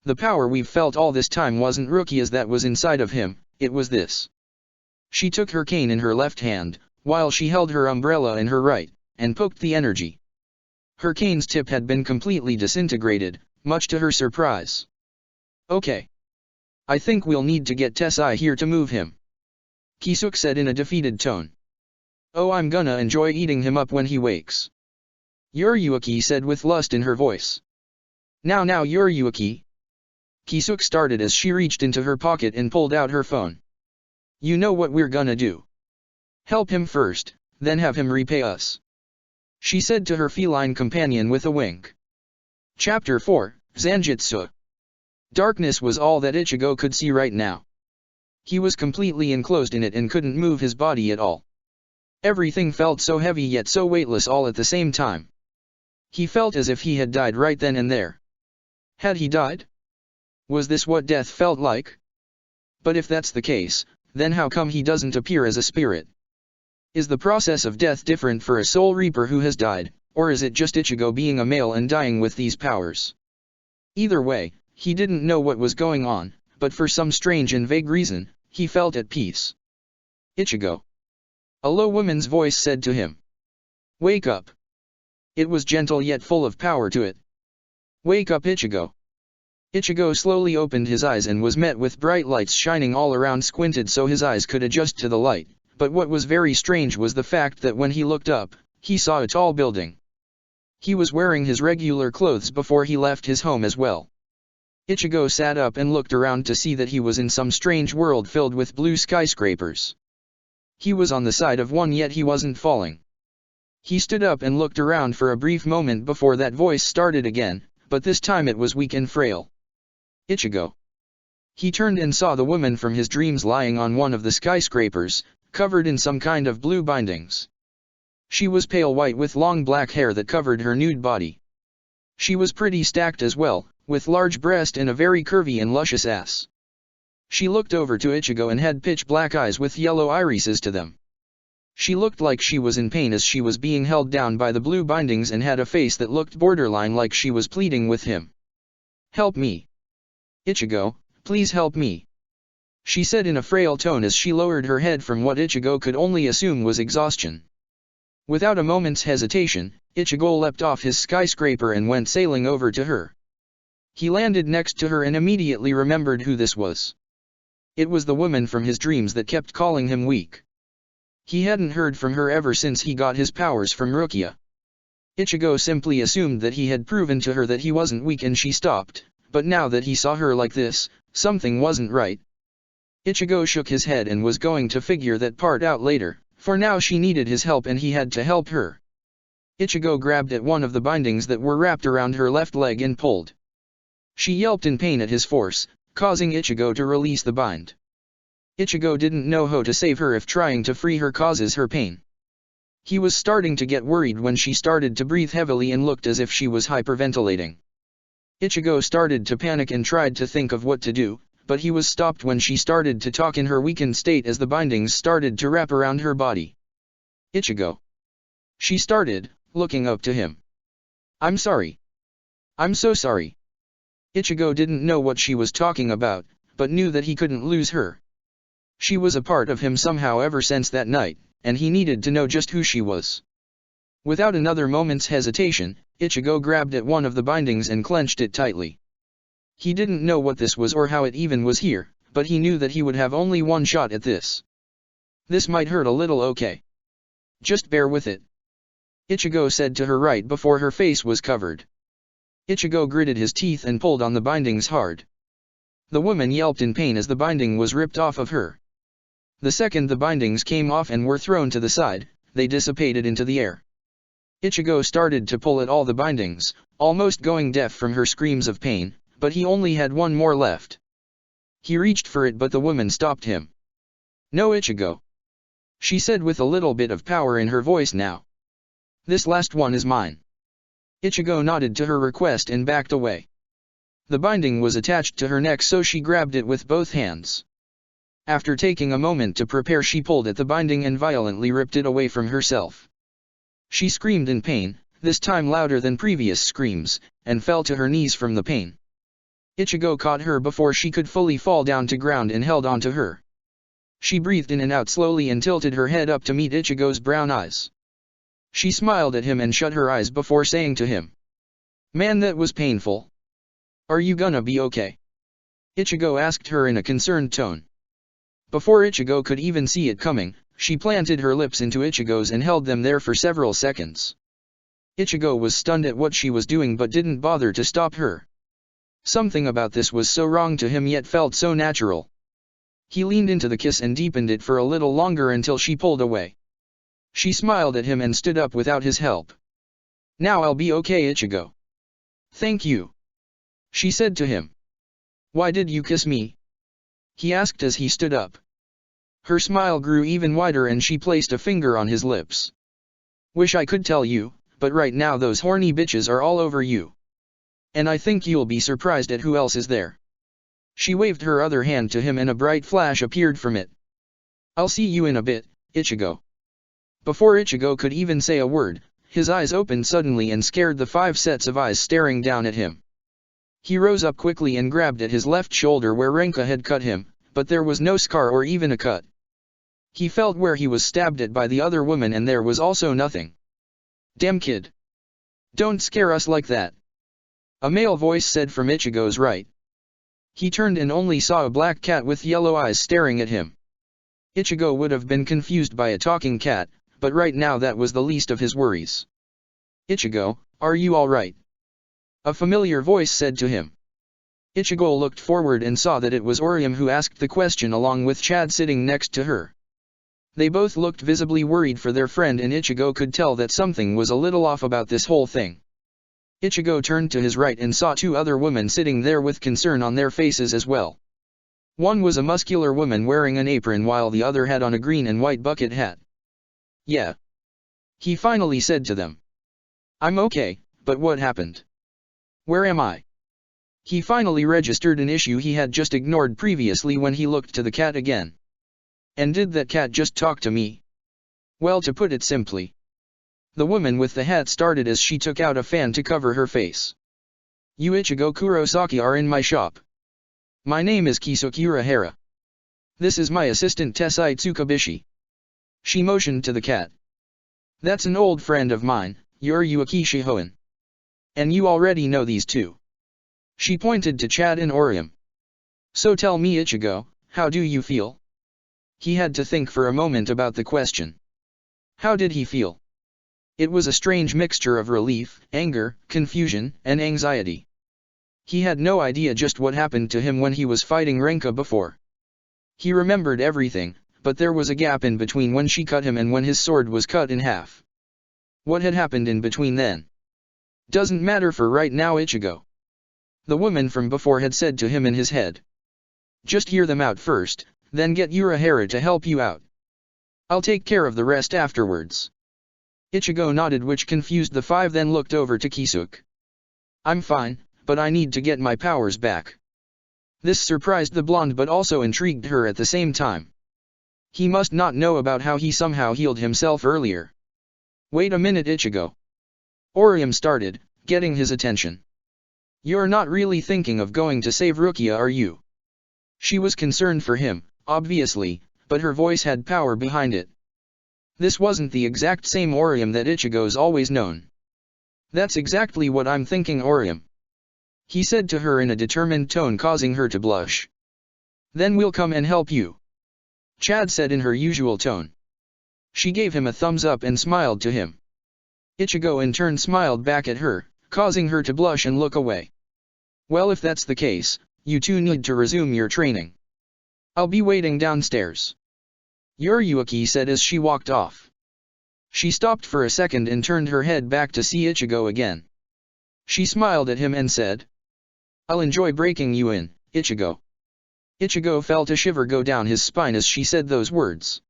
The power we've felt all this time wasn't Rukia's that was inside of him, it was this. She took her cane in her left hand, while she held her umbrella in her right, and poked the energy. Her cane's tip had been completely disintegrated, much to her surprise. Okay. I think we'll need to get Tessai here to move him. Kisuke said in a defeated tone. Oh, I'm gonna enjoy eating him up when he wakes. Yuriyuki said with lust in her voice. Now Yuriyuki. Kisuke started as she reached into her pocket and pulled out her phone. You know what we're gonna do. Help him first, then have him repay us. She said to her feline companion with a wink. Chapter 4, Zanjutsu. Darkness was all that Ichigo could see right now. He was completely enclosed in it and couldn't move his body at all. Everything felt so heavy yet so weightless all at the same time. He felt as if he had died right then and there. Had he died? Was this what death felt like? But if that's the case, then how come he doesn't appear as a spirit? Is the process of death different for a Soul Reaper who has died, or is it just Ichigo being a male and dying with these powers? Either way, he didn't know what was going on, but for some strange and vague reason, he felt at peace. Ichigo. A low woman's voice said to him. Wake up. It was gentle yet full of power to it. Wake up, Ichigo. Ichigo slowly opened his eyes and was met with bright lights shining all around, squinted so his eyes could adjust to the light. But what was very strange was the fact that when he looked up, he saw a tall building. He was wearing his regular clothes before he left his home as well. Ichigo sat up and looked around to see that he was in some strange world filled with blue skyscrapers. He was on the side of one yet he wasn't falling. He stood up and looked around for a brief moment before that voice started again, but this time it was weak and frail. Ichigo. He turned and saw the woman from his dreams lying on one of the skyscrapers, covered in some kind of blue bindings. She was pale white with long black hair that covered her nude body. She was pretty stacked as well, with large breast and a very curvy and luscious ass. She looked over to Ichigo and had pitch black eyes with yellow irises to them. She looked like she was in pain as she was being held down by the blue bindings and had a face that looked borderline like she was pleading with him. Help me. Ichigo, please help me. She said in a frail tone as she lowered her head from what Ichigo could only assume was exhaustion. Without a moment's hesitation, Ichigo leapt off his skyscraper and went sailing over to her. He landed next to her and immediately remembered who this was. It was the woman from his dreams that kept calling him weak. He hadn't heard from her ever since he got his powers from Rukia. Ichigo simply assumed that he had proven to her that he wasn't weak and she stopped, but now that he saw her like this, something wasn't right. Ichigo shook his head and was going to figure that part out later, for now she needed his help and he had to help her. Ichigo grabbed at one of the bindings that were wrapped around her left leg and pulled. She yelped in pain at his force, causing Ichigo to release the bind. Ichigo didn't know how to save her if trying to free her causes her pain. He was starting to get worried when she started to breathe heavily and looked as if she was hyperventilating. Ichigo started to panic and tried to think of what to do, but he was stopped when she started to talk in her weakened state as the bindings started to wrap around her body. Ichigo. She started, looking up to him. I'm sorry. I'm so sorry. Ichigo didn't know what she was talking about, but knew that he couldn't lose her. She was a part of him somehow ever since that night, and he needed to know just who she was. Without another moment's hesitation, Ichigo grabbed at one of the bindings and clenched it tightly. He didn't know what this was or how it even was here, but he knew that he would have only one shot at this. This might hurt a little, okay? Just bear with it. Ichigo said to her right before her face was covered. Ichigo gritted his teeth and pulled on the bindings hard. The woman yelped in pain as the binding was ripped off of her. The second the bindings came off and were thrown to the side, they dissipated into the air. Ichigo started to pull at all the bindings, almost going deaf from her screams of pain, but he only had one more left. He reached for it but the woman stopped him. No, Ichigo. She said with a little bit of power in her voice now. This last one is mine. Ichigo nodded to her request and backed away. The binding was attached to her neck so she grabbed it with both hands. After taking a moment to prepare she pulled at the binding and violently ripped it away from herself. She screamed in pain, this time louder than previous screams, and fell to her knees from the pain. Ichigo caught her before she could fully fall down to ground and held onto her. She breathed in and out slowly and tilted her head up to meet Ichigo's brown eyes. She smiled at him and shut her eyes before saying to him. Man, that was painful. Are you gonna be okay? Ichigo asked her in a concerned tone. Before Ichigo could even see it coming, she planted her lips into Ichigo's and held them there for several seconds. Ichigo was stunned at what she was doing but didn't bother to stop her. Something about this was so wrong to him yet felt so natural. He leaned into the kiss and deepened it for a little longer until she pulled away. She smiled at him and stood up without his help. Now I'll be okay, Ichigo. Thank you. She said to him. Why did you kiss me? He asked as he stood up. Her smile grew even wider and she placed a finger on his lips. Wish I could tell you, but right now those horny bitches are all over you. And I think you'll be surprised at who else is there. She waved her other hand to him and a bright flash appeared from it. I'll see you in a bit, Ichigo. Before Ichigo could even say a word, his eyes opened suddenly and scared the 5 sets of eyes staring down at him. He rose up quickly and grabbed at his left shoulder where Renka had cut him, but there was no scar or even a cut. He felt where he was stabbed at by the other woman and there was also nothing. Damn kid. Don't scare us like that. A male voice said from Ichigo's right. He turned and only saw a black cat with yellow eyes staring at him. Ichigo would have been confused by a talking cat, but right now that was the least of his worries. Ichigo, are you alright? A familiar voice said to him. Ichigo looked forward and saw that it was Orium who asked the question along with Chad sitting next to her. They both looked visibly worried for their friend and Ichigo could tell that something was a little off about this whole thing. Ichigo turned to his right and saw 2 other women sitting there with concern on their faces as well. One was a muscular woman wearing an apron while the other had on a green and white bucket hat. Yeah. He finally said to them. I'm okay, but what happened? Where am I? He finally registered an issue he had just ignored previously when he looked to the cat again. And did that cat just talk to me? Well, to put it simply. The woman with the hat started as she took out a fan to cover her face. You Ichigo Kurosaki are in my shop. My name is Kisuke Urahara. This is my assistant Tessai Tsukabishi. She motioned to the cat. That's an old friend of mine, Yuaki Shihoan. And you already know these 2. She pointed to Chad and Orium. So tell me Ichigo, how do you feel? He had to think for a moment about the question. How did he feel? It was a strange mixture of relief, anger, confusion, and anxiety. He had no idea just what happened to him when he was fighting Renka before. He remembered everything, but there was a gap in between when she cut him and when his sword was cut in half. What had happened in between then? Doesn't matter for right now, Ichigo. The woman from before had said to him in his head. Just hear them out first, then get Urahara to help you out. I'll take care of the rest afterwards. Ichigo nodded, which confused the five, then looked over to Kisuke. I'm fine, but I need to get my powers back. This surprised the blonde but also intrigued her at the same time. He must not know about how he somehow healed himself earlier. Wait a minute, Ichigo. Orium started, getting his attention. You're not really thinking of going to save Rukia, are you? She was concerned for him, obviously, but her voice had power behind it. This wasn't the exact same Orium that Ichigo's always known. That's exactly what I'm thinking, Orium. He said to her in a determined tone, causing her to blush. Then we'll come and help you. Chad said in her usual tone. She gave him a thumbs up and smiled to him. Ichigo in turn smiled back at her, causing her to blush and look away. Well, if that's the case, you two need to resume your training. I'll be waiting downstairs. Yuriyuki said as she walked off. She stopped for a second and turned her head back to see Ichigo again. She smiled at him and said, I'll enjoy breaking you in, Ichigo. Ichigo felt a shiver go down his spine as she said those words.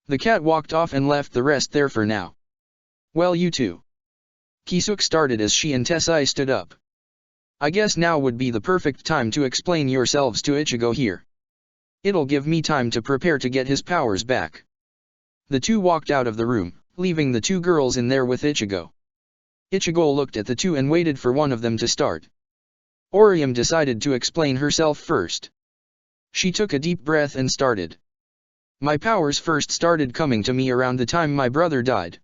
The cat walked off and left the rest there for now. Well, you two. Kisuke started as she and Tessai stood up. I guess now would be the perfect time to explain yourselves to Ichigo here. It'll give me time to prepare to get his powers back. The two walked out of the room, leaving the two girls in there with Ichigo. Ichigo looked at the two and waited for one of them to start. Orium decided to explain herself first. She took a deep breath and started. My powers first started coming to me around the time my brother died.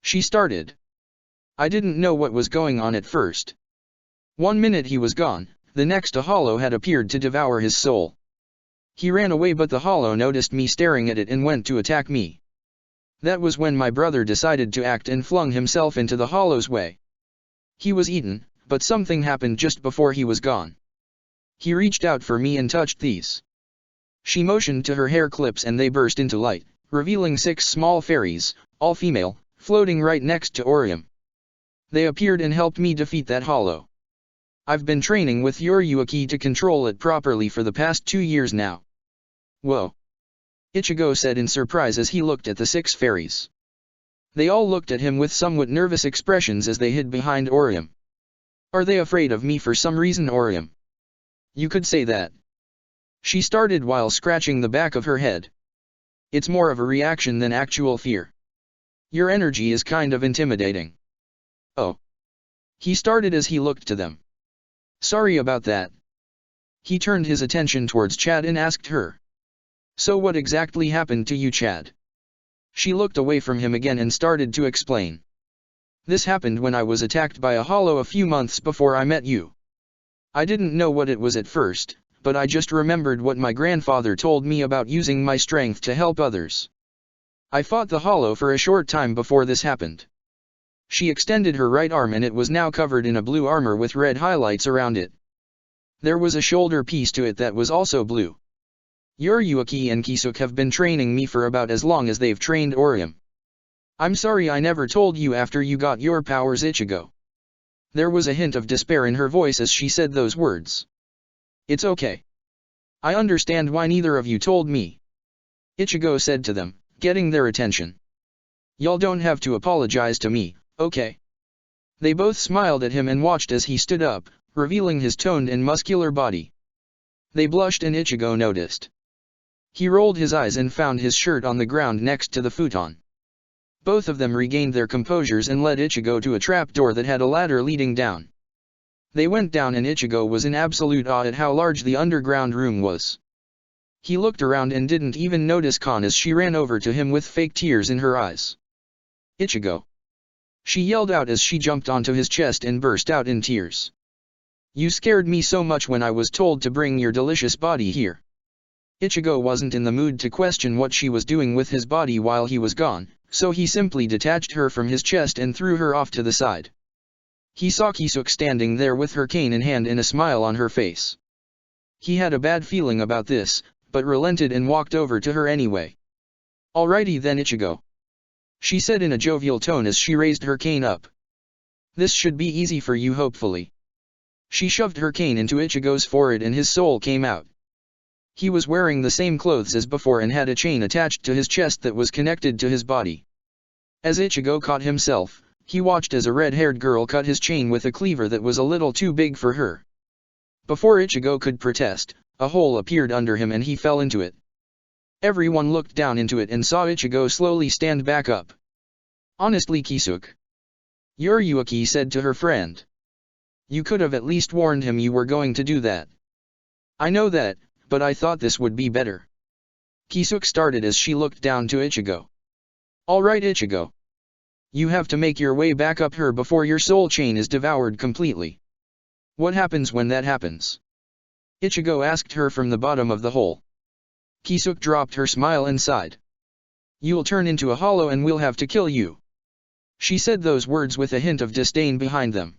She started. I didn't know what was going on at first. 1 minute he was gone, the next a hollow had appeared to devour his soul. He ran away, but the hollow noticed me staring at it and went to attack me. That was when my brother decided to act and flung himself into the hollow's way. He was eaten, but something happened just before he was gone. He reached out for me and touched these. She motioned to her hair clips and they burst into light, revealing 6 small fairies, all female, floating right next to Orium. They appeared and helped me defeat that hollow. I've been training with Yuriyuki to control it properly for the past 2 years now. Whoa! Ichigo said in surprise as he looked at the 6 fairies. They all looked at him with somewhat nervous expressions as they hid behind Orium. Are they afraid of me for some reason, Orium? You could say that. She started while scratching the back of her head. It's more of a reaction than actual fear. Your energy is kind of intimidating. Oh. He started as he looked to them. Sorry about that. He turned his attention towards Chad and asked her. So what exactly happened to you, Chad? She looked away from him again and started to explain. This happened when I was attacked by a hollow a few months before I met you. I didn't know what it was at first, but I just remembered what my grandfather told me about using my strength to help others. I fought the hollow for a short time before this happened. She extended her right arm and it was now covered in a blue armor with red highlights around it. There was a shoulder piece to it that was also blue. Yuriyuki and Kisuke have been training me for about as long as they've trained Orium. I'm sorry I never told you after you got your powers, Ichigo. There was a hint of despair in her voice as she said those words. It's okay. I understand why neither of you told me. Ichigo said to them, getting their attention. Y'all don't have to apologize to me, okay? They both smiled at him and watched as he stood up, revealing his toned and muscular body. They blushed and Ichigo noticed. He rolled his eyes and found his shirt on the ground next to the futon. Both of them regained their composures and led Ichigo to a trapdoor that had a ladder leading down. They went down and Ichigo was in absolute awe at how large the underground room was. He looked around and didn't even notice Kan as she ran over to him with fake tears in her eyes. Ichigo! She yelled out as she jumped onto his chest and burst out in tears. You scared me so much when I was told to bring your delicious body here. Ichigo wasn't in the mood to question what she was doing with his body while he was gone, So he simply detached her from his chest and threw her off to the side. He saw Kisuk standing there with her cane in hand and a smile on her face. He had a bad feeling about this, but relented and walked over to her anyway. "Alrighty then, Ichigo," she said in a jovial tone as she raised her cane up. "This should be easy for you, hopefully." She shoved her cane into Ichigo's forehead and his soul came out. He was wearing the same clothes as before and had a chain attached to his chest that was connected to his body. As Ichigo caught himself, he watched as a red-haired girl cut his chain with a cleaver that was a little too big for her. Before Ichigo could protest, a hole appeared under him and he fell into it. Everyone looked down into it and saw Ichigo slowly stand back up. "Honestly, Kisuk," Yuriuki said to her friend. "You could have at least warned him you were going to do that." "I know that, but I thought this would be better," Kisuk started as she looked down to Ichigo. "Alright, Ichigo. You have to make your way back up her before your soul chain is devoured completely. What happens when that happens?" Ichigo asked her from the bottom of the hole. Kisuk dropped her smile and sighed. "You'll turn into a hollow and we'll have to kill you." She said those words with a hint of disdain behind them.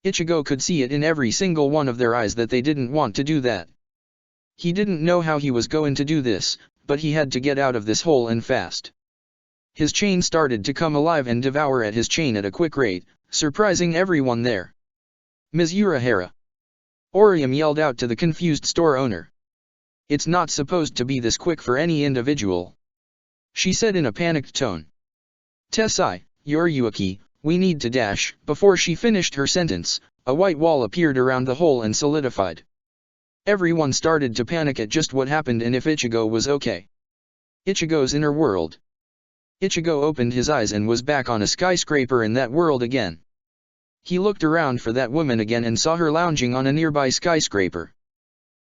Ichigo could see it in every single one of their eyes that they didn't want to do that. He didn't know how he was going to do this, but he had to get out of this hole and fast. His chain started to come alive and devour at his chain at a quick rate, surprising everyone there. "Ms. Urahara!" Orium yelled out to the confused store owner. "It's not supposed to be this quick for any individual," she said in a panicked tone. "Tessai, Yuriuki, we need to dash." Before she finished her sentence, a white wall appeared around the hole and solidified. Everyone started to panic at just what happened and if Ichigo was okay. Ichigo's inner world. Ichigo opened his eyes and was back on a skyscraper in that world again. He looked around for that woman again and saw her lounging on a nearby skyscraper.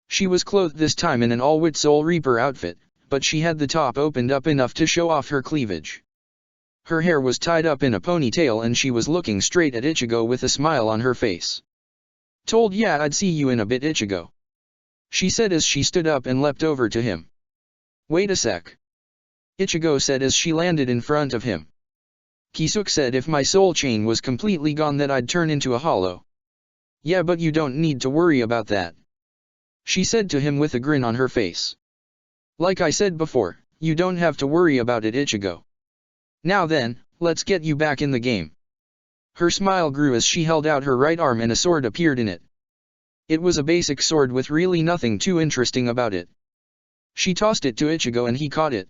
She was clothed this time in an all-white Soul Reaper outfit, but she had the top opened up enough to show off her cleavage. Her hair was tied up in a ponytail and she was looking straight at Ichigo with a smile on her face. "Told ya I'd see you in a bit, Ichigo," she said as she stood up and leapt over to him. "Wait a sec," Ichigo said as she landed in front of him. "Kisuk said if my soul chain was completely gone that I'd turn into a hollow." "Yeah, but you don't need to worry about that," she said to him with a grin on her face. "Like I said before, you don't have to worry about it, Ichigo. Now then, let's get you back in the game." Her smile grew as she held out her right arm and a sword appeared in it. It was a basic sword with really nothing too interesting about it. She tossed it to Ichigo and he caught it.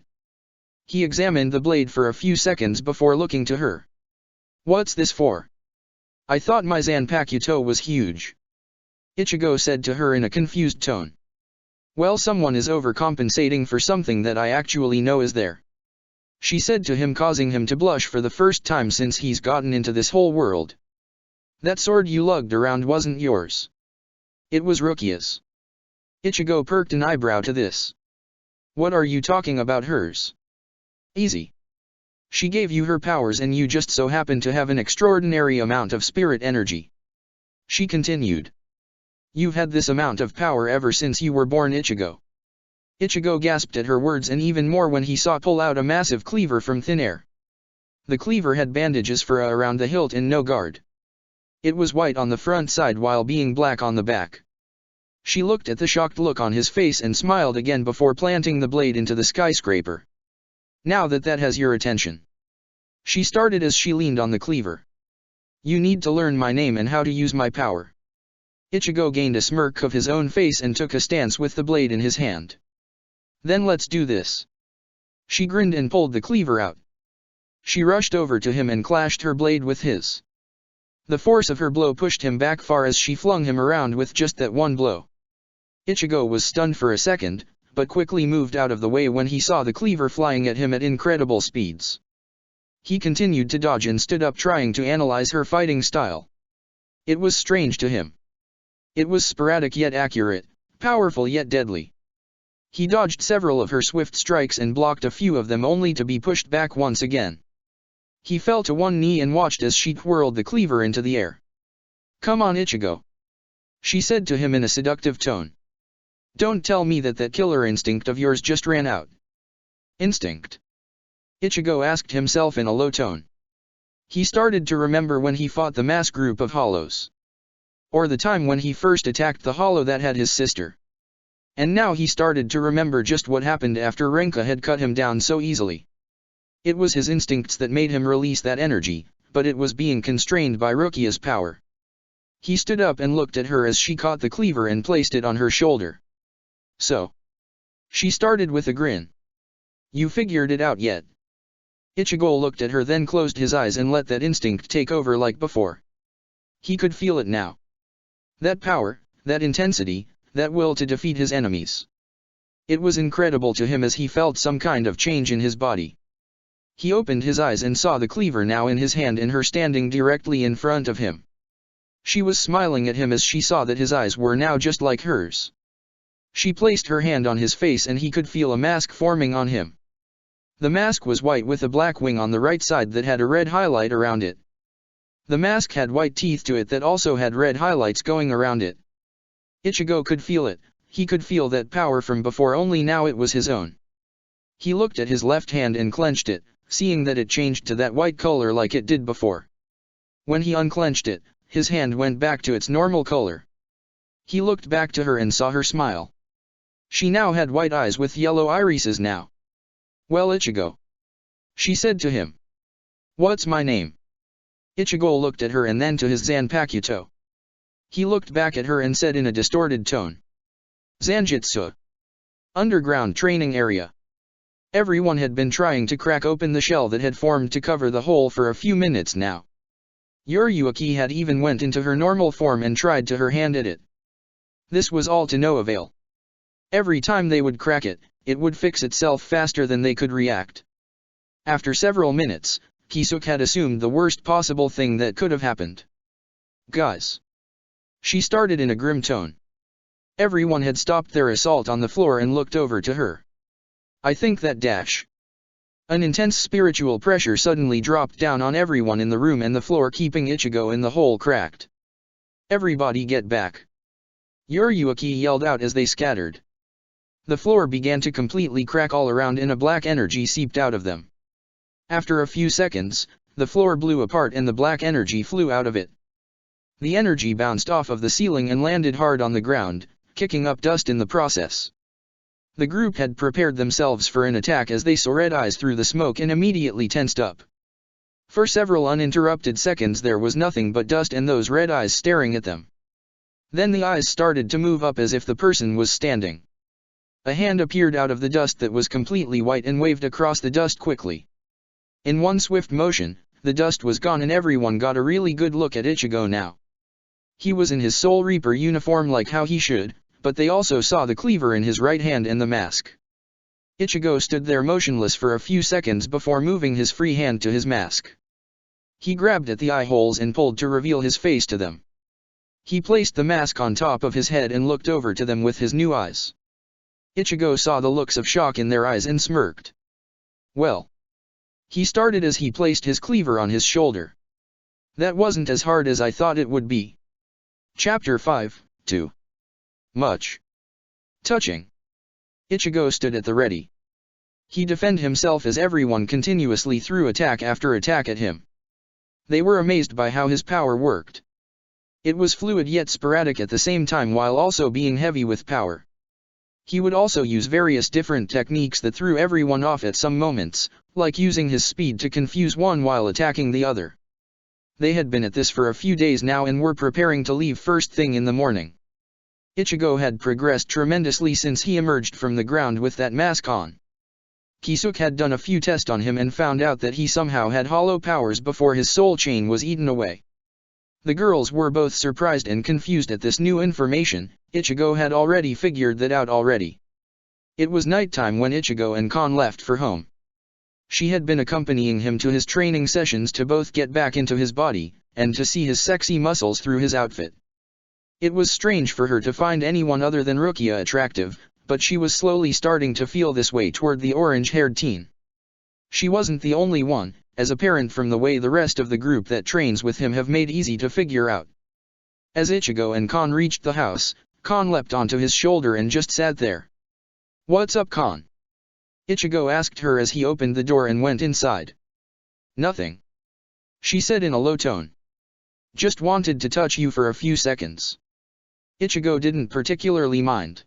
He examined the blade for a few seconds before looking to her. "What's this for? I thought my Zanpakuto was huge," Ichigo said to her in a confused tone. "Well, someone is overcompensating for something that I actually know is there," she said to him, causing him to blush for the first time since he's gotten into this whole world. "That sword you lugged around wasn't yours. It was Rukia's." Ichigo perked an eyebrow to this. "What are you talking about, hers?" "Easy. She gave you her powers and you just so happen to have an extraordinary amount of spirit energy," she continued. "You've had this amount of power ever since you were born, Ichigo." Ichigo gasped at her words and even more when he saw pull out a massive cleaver from thin air. The cleaver had bandages for around the hilt and no guard. It was white on the front side while being black on the back. She looked at the shocked look on his face and smiled again before planting the blade into the skyscraper. "Now that has your attention," she started as she leaned on the cleaver. "You need to learn my name and how to use my power." Ichigo gained a smirk of his own face and took a stance with the blade in his hand. "Then let's do this." She grinned and pulled the cleaver out. She rushed over to him and clashed her blade with his. The force of her blow pushed him back far as she flung him around with just that one blow. Ichigo was stunned for a second, but quickly moved out of the way when he saw the cleaver flying at him at incredible speeds. He continued to dodge and stood up trying to analyze her fighting style. It was strange to him. It was sporadic yet accurate, powerful yet deadly. He dodged several of her swift strikes and blocked a few of them only to be pushed back once again. He fell to one knee and watched as she twirled the cleaver into the air. "Come on, Ichigo," she said to him in a seductive tone. "Don't tell me that killer instinct of yours just ran out." "Instinct?" Ichigo asked himself in a low tone. He started to remember when he fought the mass group of hollows. Or the time when he first attacked the hollow that had his sister. And now he started to remember just what happened after Renka had cut him down so easily. It was his instincts that made him release that energy, but it was being constrained by Rukia's power. He stood up and looked at her as she caught the cleaver and placed it on her shoulder. So. She started with a grin. You figured it out yet? Ichigo looked at her, then closed his eyes and let that instinct take over like before. He could feel it now. That power, that intensity, that will to defeat his enemies. It was incredible to him as he felt some kind of change in his body. He opened his eyes and saw the cleaver now in his hand and her standing directly in front of him. She was smiling at him as she saw that his eyes were now just like hers. She placed her hand on his face and he could feel a mask forming on him. The mask was white with a black wing on the right side that had a red highlight around it. The mask had white teeth to it that also had red highlights going around it. Ichigo could feel it, he could feel that power from before, only now it was his own. He looked at his left hand and clenched it, seeing that it changed to that white color like it did before. When he unclenched it, his hand went back to its normal color. He looked back to her and saw her smile. She now had white eyes with yellow irises now. Well, Ichigo, she said to him. What's my name? Ichigo looked at her and then to his Zanpakuto. He looked back at her and said in a distorted tone. Zanjutsu. Underground training area. Everyone had been trying to crack open the shell that had formed to cover the hole for a few minutes now. Yuryuki had even went into her normal form and tried to her hand at it. This was all to no avail. Every time they would crack it, it would fix itself faster than they could react. After several minutes, Kisuke had assumed the worst possible thing that could have happened. Guys. She started in a grim tone. Everyone had stopped their assault on the floor and looked over to her. I think that dash. An intense spiritual pressure suddenly dropped down on everyone in the room and the floor, keeping Ichigo in the hole cracked. Everybody get back. Yuryuki yelled out as they scattered. The floor began to completely crack all around and a black energy seeped out of them. After a few seconds, the floor blew apart and the black energy flew out of it. The energy bounced off of the ceiling and landed hard on the ground, kicking up dust in the process. The group had prepared themselves for an attack as they saw red eyes through the smoke and immediately tensed up. For several uninterrupted seconds there was nothing but dust and those red eyes staring at them. Then the eyes started to move up as if the person was standing. A hand appeared out of the dust that was completely white and waved across the dust quickly. In one swift motion, the dust was gone and everyone got a really good look at Ichigo now. He was in his Soul Reaper uniform like how he should, but they also saw the cleaver in his right hand and the mask. Ichigo stood there motionless for a few seconds before moving his free hand to his mask. He grabbed at the eye holes and pulled to reveal his face to them. He placed the mask on top of his head and looked over to them with his new eyes. Ichigo saw the looks of shock in their eyes and smirked. Well. He started as he placed his cleaver on his shoulder. That wasn't as hard as I thought it would be. Chapter 5, 2. Much. Touching. Ichigo stood at the ready. He defended himself as everyone continuously threw attack after attack at him. They were amazed by how his power worked. It was fluid yet sporadic at the same time while also being heavy with power. He would also use various different techniques that threw everyone off at some moments, like using his speed to confuse one while attacking the other. They had been at this for a few days now and were preparing to leave first thing in the morning. Ichigo had progressed tremendously since he emerged from the ground with that mask on. Kisuke had done a few tests on him and found out that he somehow had hollow powers before his soul chain was eaten away. The girls were both surprised and confused at this new information. Ichigo had already figured that out already. It was nighttime when Ichigo and Kon left for home. She had been accompanying him to his training sessions to both get back into his body, and to see his sexy muscles through his outfit. It was strange for her to find anyone other than Rukia attractive, but she was slowly starting to feel this way toward the orange-haired teen. She wasn't the only one, as apparent from the way the rest of the group that trains with him have made easy to figure out. As Ichigo and Kon reached the house, Kon leapt onto his shoulder and just sat there. What's up, Kon? Ichigo asked her as he opened the door and went inside. Nothing, she said in a low tone. Just wanted to touch you for a few seconds. Ichigo didn't particularly mind.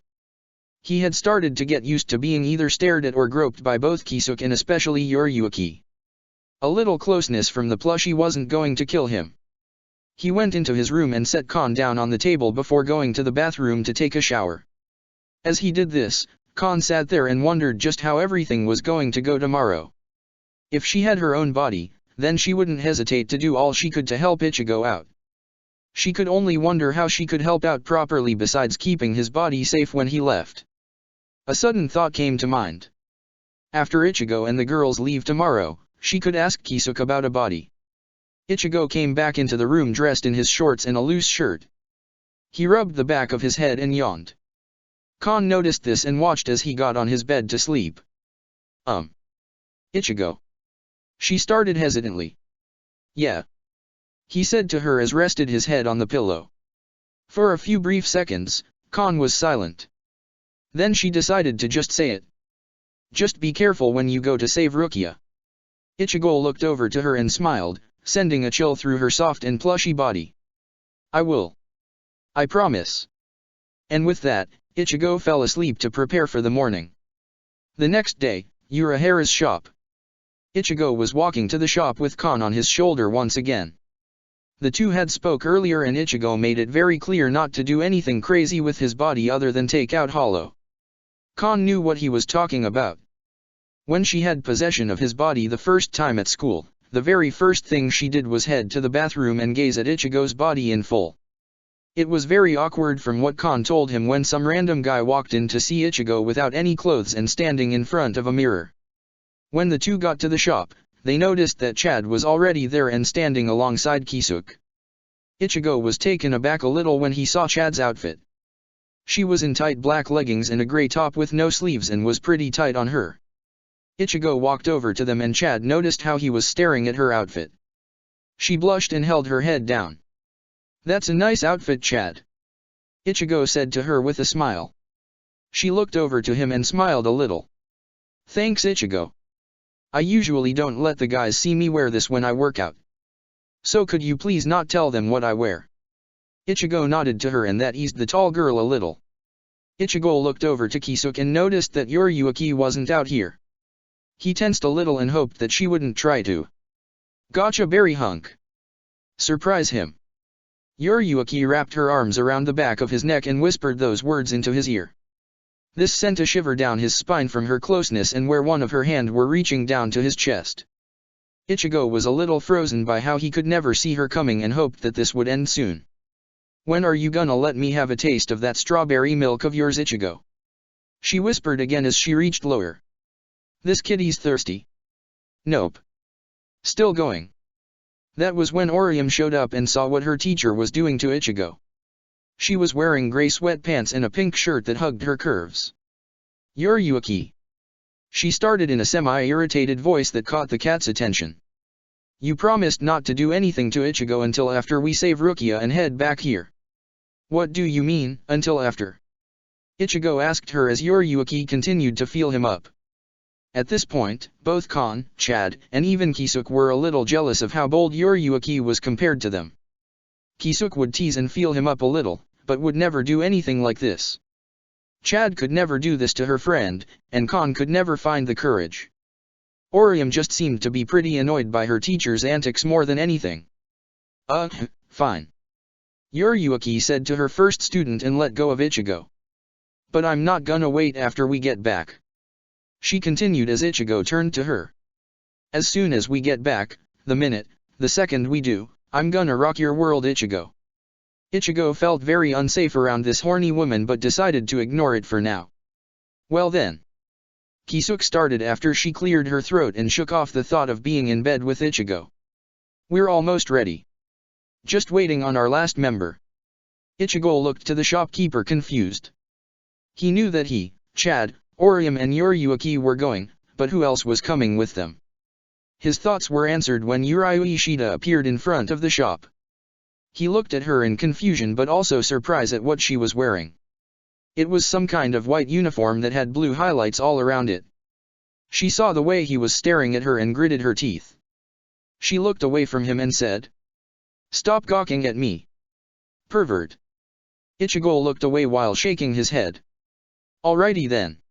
He had started to get used to being either stared at or groped by both Kisuke and especially Yoriyuki. A little closeness from the plushie wasn't going to kill him. He went into his room and set Kon down on the table before going to the bathroom to take a shower. As he did this, Kon sat there and wondered just how everything was going to go tomorrow. If she had her own body, then she wouldn't hesitate to do all she could to help Ichigo out. She could only wonder how she could help out properly besides keeping his body safe when he left. A sudden thought came to mind. After Ichigo and the girls leave tomorrow, she could ask Kisuke about a body. Ichigo came back into the room dressed in his shorts and a loose shirt. He rubbed the back of his head and yawned. Kon noticed this and watched as he got on his bed to sleep. Ichigo. She started hesitantly. Yeah, he said to her as rested his head on the pillow. For a few brief seconds, Kon was silent. Then she decided to just say it. Just be careful when you go to save Rukia. Ichigo looked over to her and smiled, sending a chill through her soft and plushy body. I will. I promise. And with that, Ichigo fell asleep to prepare for the morning. The next day, Urahara's shop. Ichigo was walking to the shop with Kon on his shoulder once again. The two had spoke earlier and Ichigo made it very clear not to do anything crazy with his body other than take out hollow. Kon knew what he was talking about. When she had possession of his body the first time at school, the very first thing she did was head to the bathroom and gaze at Ichigo's body in full. It was very awkward from what Kon told him when some random guy walked in to see Ichigo without any clothes and standing in front of a mirror. When the two got to the shop, they noticed that Chad was already there and standing alongside Kisuke. Ichigo was taken aback a little when he saw Chad's outfit. She was in tight black leggings and a grey top with no sleeves and was pretty tight on her. Ichigo walked over to them and Chad noticed how he was staring at her outfit. She blushed and held her head down. That's a nice outfit, Chad. Ichigo said to her with a smile. She looked over to him and smiled a little. Thanks, Ichigo. I usually don't let the guys see me wear this when I work out. So could you please not tell them what I wear? Ichigo nodded to her and that eased the tall girl a little. Ichigo looked over to Kisuke and noticed that Yoriyuki wasn't out here. He tensed a little and hoped that she wouldn't try to gotcha berry hunk. Surprise him. Yoriyuki wrapped her arms around the back of his neck and whispered those words into his ear. This sent a shiver down his spine from her closeness and where one of her hand were reaching down to his chest. Ichigo was a little frozen by how he could never see her coming and hoped that this would end soon. When are you gonna let me have a taste of that strawberry milk of yours, Ichigo? She whispered again as she reached lower. This kitty's thirsty. Nope. Still going. That was when Orium showed up and saw what her teacher was doing to Ichigo. She was wearing gray sweatpants and a pink shirt that hugged her curves. Yoriyuki. She started in a semi-irritated voice that caught the cat's attention. You promised not to do anything to Ichigo until after we save Rukia and head back here. What do you mean, until after? Ichigo asked her as Yoriyuki continued to feel him up. At this point, both Kon, Chad, and even Kisuke were a little jealous of how bold Yoriyuki was compared to them. Kisuke would tease and feel him up a little, but would never do anything like this. Chad could never do this to her friend, and Kon could never find the courage. Orium just seemed to be pretty annoyed by her teacher's antics more than anything. Fine. Yoriyuki said to her first student and let go of Ichigo. But I'm not gonna wait after we get back. She continued as Ichigo turned to her. As soon as we get back, the second we do, I'm gonna rock your world, Ichigo. Ichigo felt very unsafe around this horny woman but decided to ignore it for now. Well then. Kisuke started after she cleared her throat and shook off the thought of being in bed with Ichigo. We're almost ready. Just waiting on our last member. Ichigo looked to the shopkeeper confused. He knew that he, Chad, Orium and Yoriyuki were going, but who else was coming with them? His thoughts were answered when Urayu Ishida appeared in front of the shop. He looked at her in confusion but also surprise at what she was wearing. It was some kind of white uniform that had blue highlights all around it. She saw the way he was staring at her and gritted her teeth. She looked away from him and said, "Stop gawking at me, pervert." Ichigo looked away while shaking his head. "Alrighty then."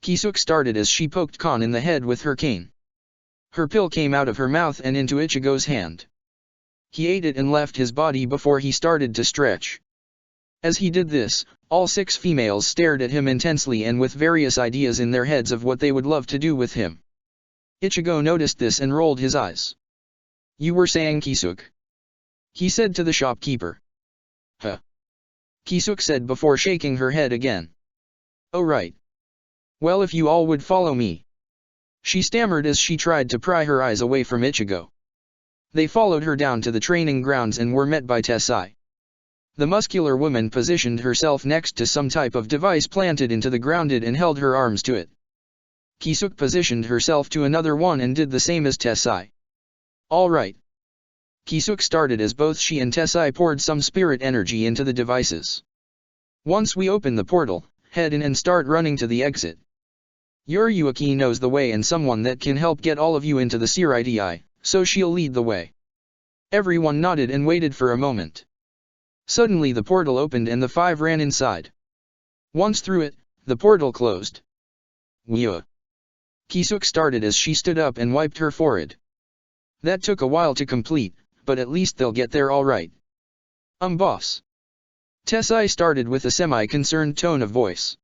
Kisuk started as she poked Kon in the head with her cane. Her pill came out of her mouth and into Ichigo's hand. He ate it and left his body before he started to stretch. As he did this, all 6 females stared at him intensely and with various ideas in their heads of what they would love to do with him. Ichigo noticed this and rolled his eyes. "You were saying Kisuk?" he said to the shopkeeper. "Huh?" Kisuk said before shaking her head again. "Oh right. Well, if you all would follow me." She stammered as she tried to pry her eyes away from Ichigo. They followed her down to the training grounds and were met by Tessai. The muscular woman positioned herself next to some type of device planted into the ground and held her arms to it. Kisuk positioned herself to another one and did the same as Tessai. "All right." Kisuk started as both she and Tessai poured some spirit energy into the devices. "Once we open the portal, head in and start running to the exit. Yuruaki knows the way and someone that can help get all of you into the Siridi, so she'll lead the way." Everyone nodded and waited for a moment. Suddenly the portal opened and the 5 ran inside. Once through it, the portal closed. "Whew." Kisuk started as she stood up and wiped her forehead. "That took a while to complete, but at least they'll get there all right." Boss." Tessai started with a semi-concerned tone of voice.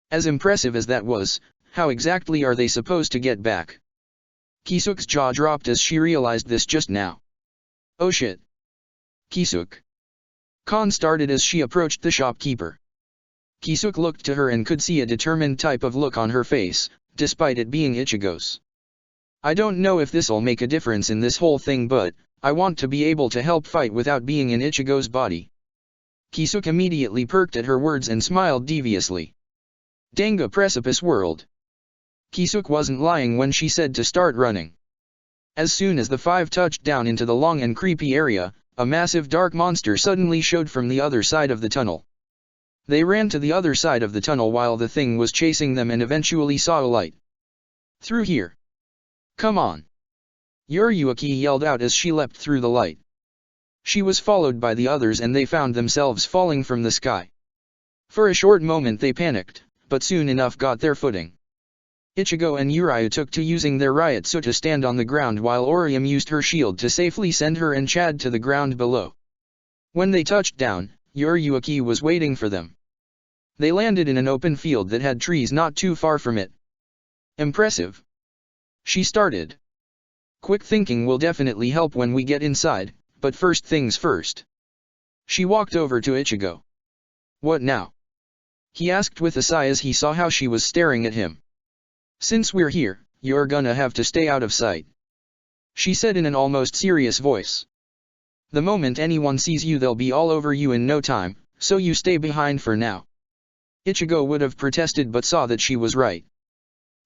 As impressive as that was, how exactly are they supposed to get back? Kisuk's jaw dropped as she realized this just now. "Oh shit." "Kisuk." Kon started as she approached the shopkeeper. Kisuk looked to her and could see a determined type of look on her face, despite it being Ichigo's. "I don't know if this'll make a difference in this whole thing, but I want to be able to help fight without being in Ichigo's body." Kisuk immediately perked at her words and smiled deviously. Danga precipice world. Kisuk wasn't lying when she said to start running. As soon as the 5 touched down into the long and creepy area, a massive dark monster suddenly showed from the other side of the tunnel. They ran to the other side of the tunnel while the thing was chasing them and eventually saw a light. "Through here. Come on." Yuruaki yelled out as she leapt through the light. She was followed by the others and they found themselves falling from the sky. For a short moment they panicked, but soon enough got their footing. Ichigo and Uriu took to using their Ryutsu to stand on the ground while Orium used her shield to safely send her and Chad to the ground below. When they touched down, Yuruaki was waiting for them. They landed in an open field that had trees not too far from it. "Impressive," she started. "Quick thinking will definitely help when we get inside, but first things first." She walked over to Ichigo. "What now?" he asked with a sigh as he saw how she was staring at him. "Since we're here, you're gonna have to stay out of sight," she said in an almost serious voice. "The moment anyone sees you they'll be all over you in no time, so you stay behind for now." Ichigo would have protested but saw that she was right.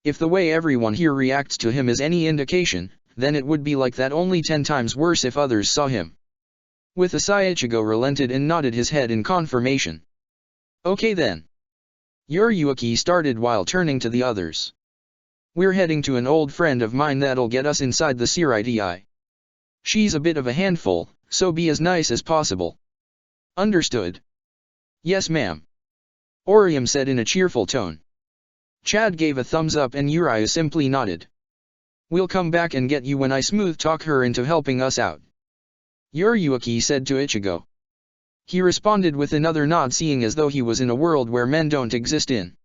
If the way everyone here reacts to him is any indication, then it would be like that, only 10 times worse if others saw him. With a sigh Ichigo relented and nodded his head in confirmation. "Okay then." Yuruaki started while turning to the others. "We're heading to an old friend of mine that'll get us inside the Siridi. She's a bit of a handful, so be as nice as possible." "Understood." "Yes ma'am," Orium said in a cheerful tone. Chad gave a thumbs up and Uriu simply nodded. "We'll come back and get you when I smooth talk her into helping us out," Yuruaki said to Ichigo. He responded with another nod, seeing as though he was in a world where men don't exist in.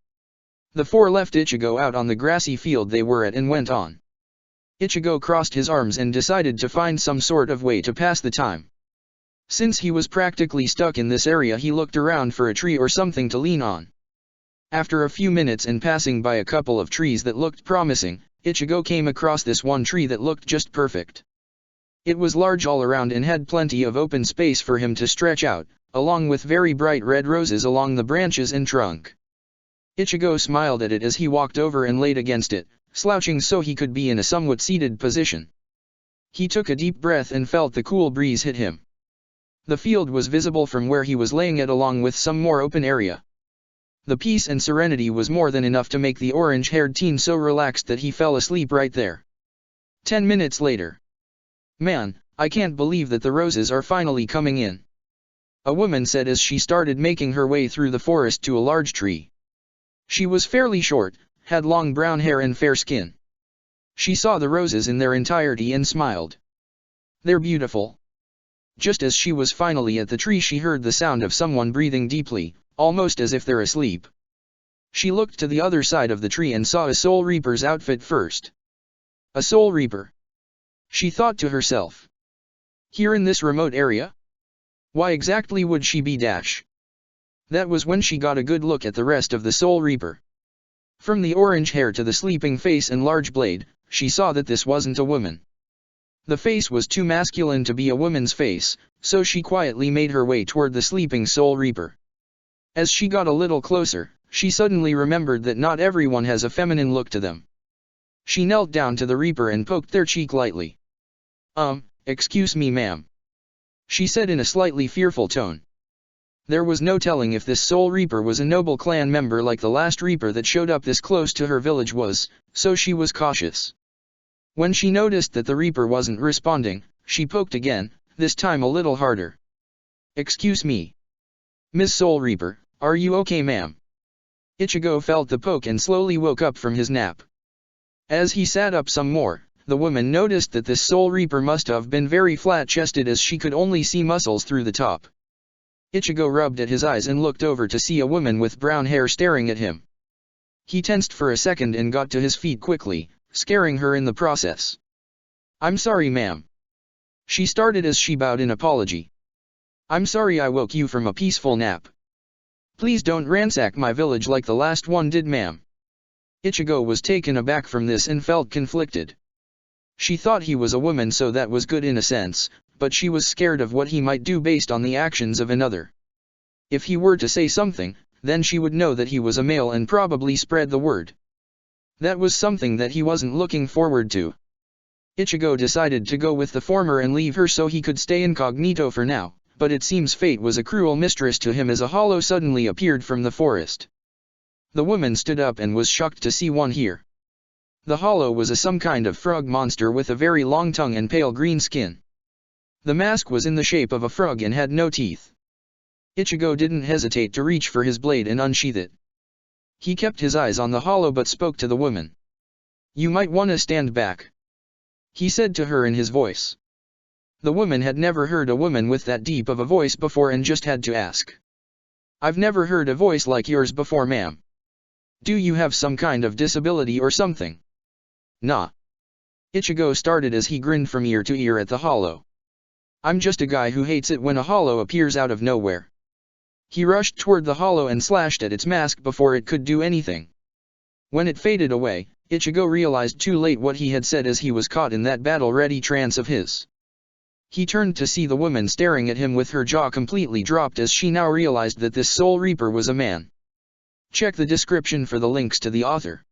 The 4 left Ichigo out on the grassy field they were at and went on. Ichigo crossed his arms and decided to find some sort of way to pass the time. Since he was practically stuck in this area, he looked around for a tree or something to lean on. After a few minutes and passing by a couple of trees that looked promising, Ichigo came across this one tree that looked just perfect. It was large all around and had plenty of open space for him to stretch out, along with very bright red roses along the branches and trunk. Ichigo smiled at it as he walked over and laid against it, slouching so he could be in a somewhat seated position. He took a deep breath and felt the cool breeze hit him. The field was visible from where he was laying it along with some more open area. The peace and serenity was more than enough to make the orange-haired teen so relaxed that he fell asleep right there. 10 minutes later. Man, I can't believe that the roses are finally coming in. A woman said as she started making her way through the forest to a large tree. She was fairly short, had long brown hair and fair skin. She saw the roses in their entirety and smiled. They're beautiful. Just as she was finally at the tree, she heard the sound of someone breathing deeply, almost as if they're asleep. She looked to the other side of the tree and saw a soul reaper's outfit first. A soul reaper. She thought to herself. Here in this remote area? Why exactly would she be dash? That was when she got a good look at the rest of the soul reaper. From the orange hair to the sleeping face and large blade, she saw that this wasn't a woman. The face was too masculine to be a woman's face, so she quietly made her way toward the sleeping soul reaper. As she got a little closer, she suddenly remembered that not everyone has a feminine look to them. She knelt down to the reaper and poked their cheek lightly. Excuse me, ma'am," she said in a slightly fearful tone. There was no telling if this soul reaper was a noble clan member like the last reaper that showed up this close to her village was, so she was cautious. When she noticed that the reaper wasn't responding, she poked again, this time a little harder. "Excuse me. Miss Soul Reaper, are you okay, ma'am?" Ichigo felt the poke and slowly woke up from his nap. As he sat up some more, the woman noticed that this soul reaper must have been very flat-chested as she could only see muscles through the top. Ichigo rubbed at his eyes and looked over to see a woman with brown hair staring at him. He tensed for a second and got to his feet quickly, scaring her in the process. "I'm sorry, ma'am," she started as she bowed in apology. "I'm sorry I woke you from a peaceful nap. Please don't ransack my village like the last one did, ma'am." Ichigo was taken aback from this and felt conflicted. She thought he was a woman, so that was good in a sense, but she was scared of what he might do based on the actions of another. If he were to say something, then she would know that he was a male and probably spread the word. That was something that he wasn't looking forward to. Ichigo decided to go with the former and leave her so he could stay incognito for now, but it seems fate was a cruel mistress to him as a hollow suddenly appeared from the forest. The woman stood up and was shocked to see one here. The hollow was some kind of frog monster with a very long tongue and pale green skin. The mask was in the shape of a frog and had no teeth. Ichigo didn't hesitate to reach for his blade and unsheath it. He kept his eyes on the hollow but spoke to the woman. "You might wanna stand back," he said to her in his voice. The woman had never heard a woman with that deep of a voice before and just had to ask. "I've never heard a voice like yours before, ma'am. Do you have some kind of disability or something?" "Nah." Ichigo started as he grinned from ear to ear at the hollow. "I'm just a guy who hates it when a hollow appears out of nowhere." He rushed toward the hollow and slashed at its mask before it could do anything. When it faded away, Ichigo realized too late what he had said as he was caught in that battle-ready trance of his. He turned to see the woman staring at him with her jaw completely dropped as she now realized that this soul reaper was a man. Check the description for the links to the author.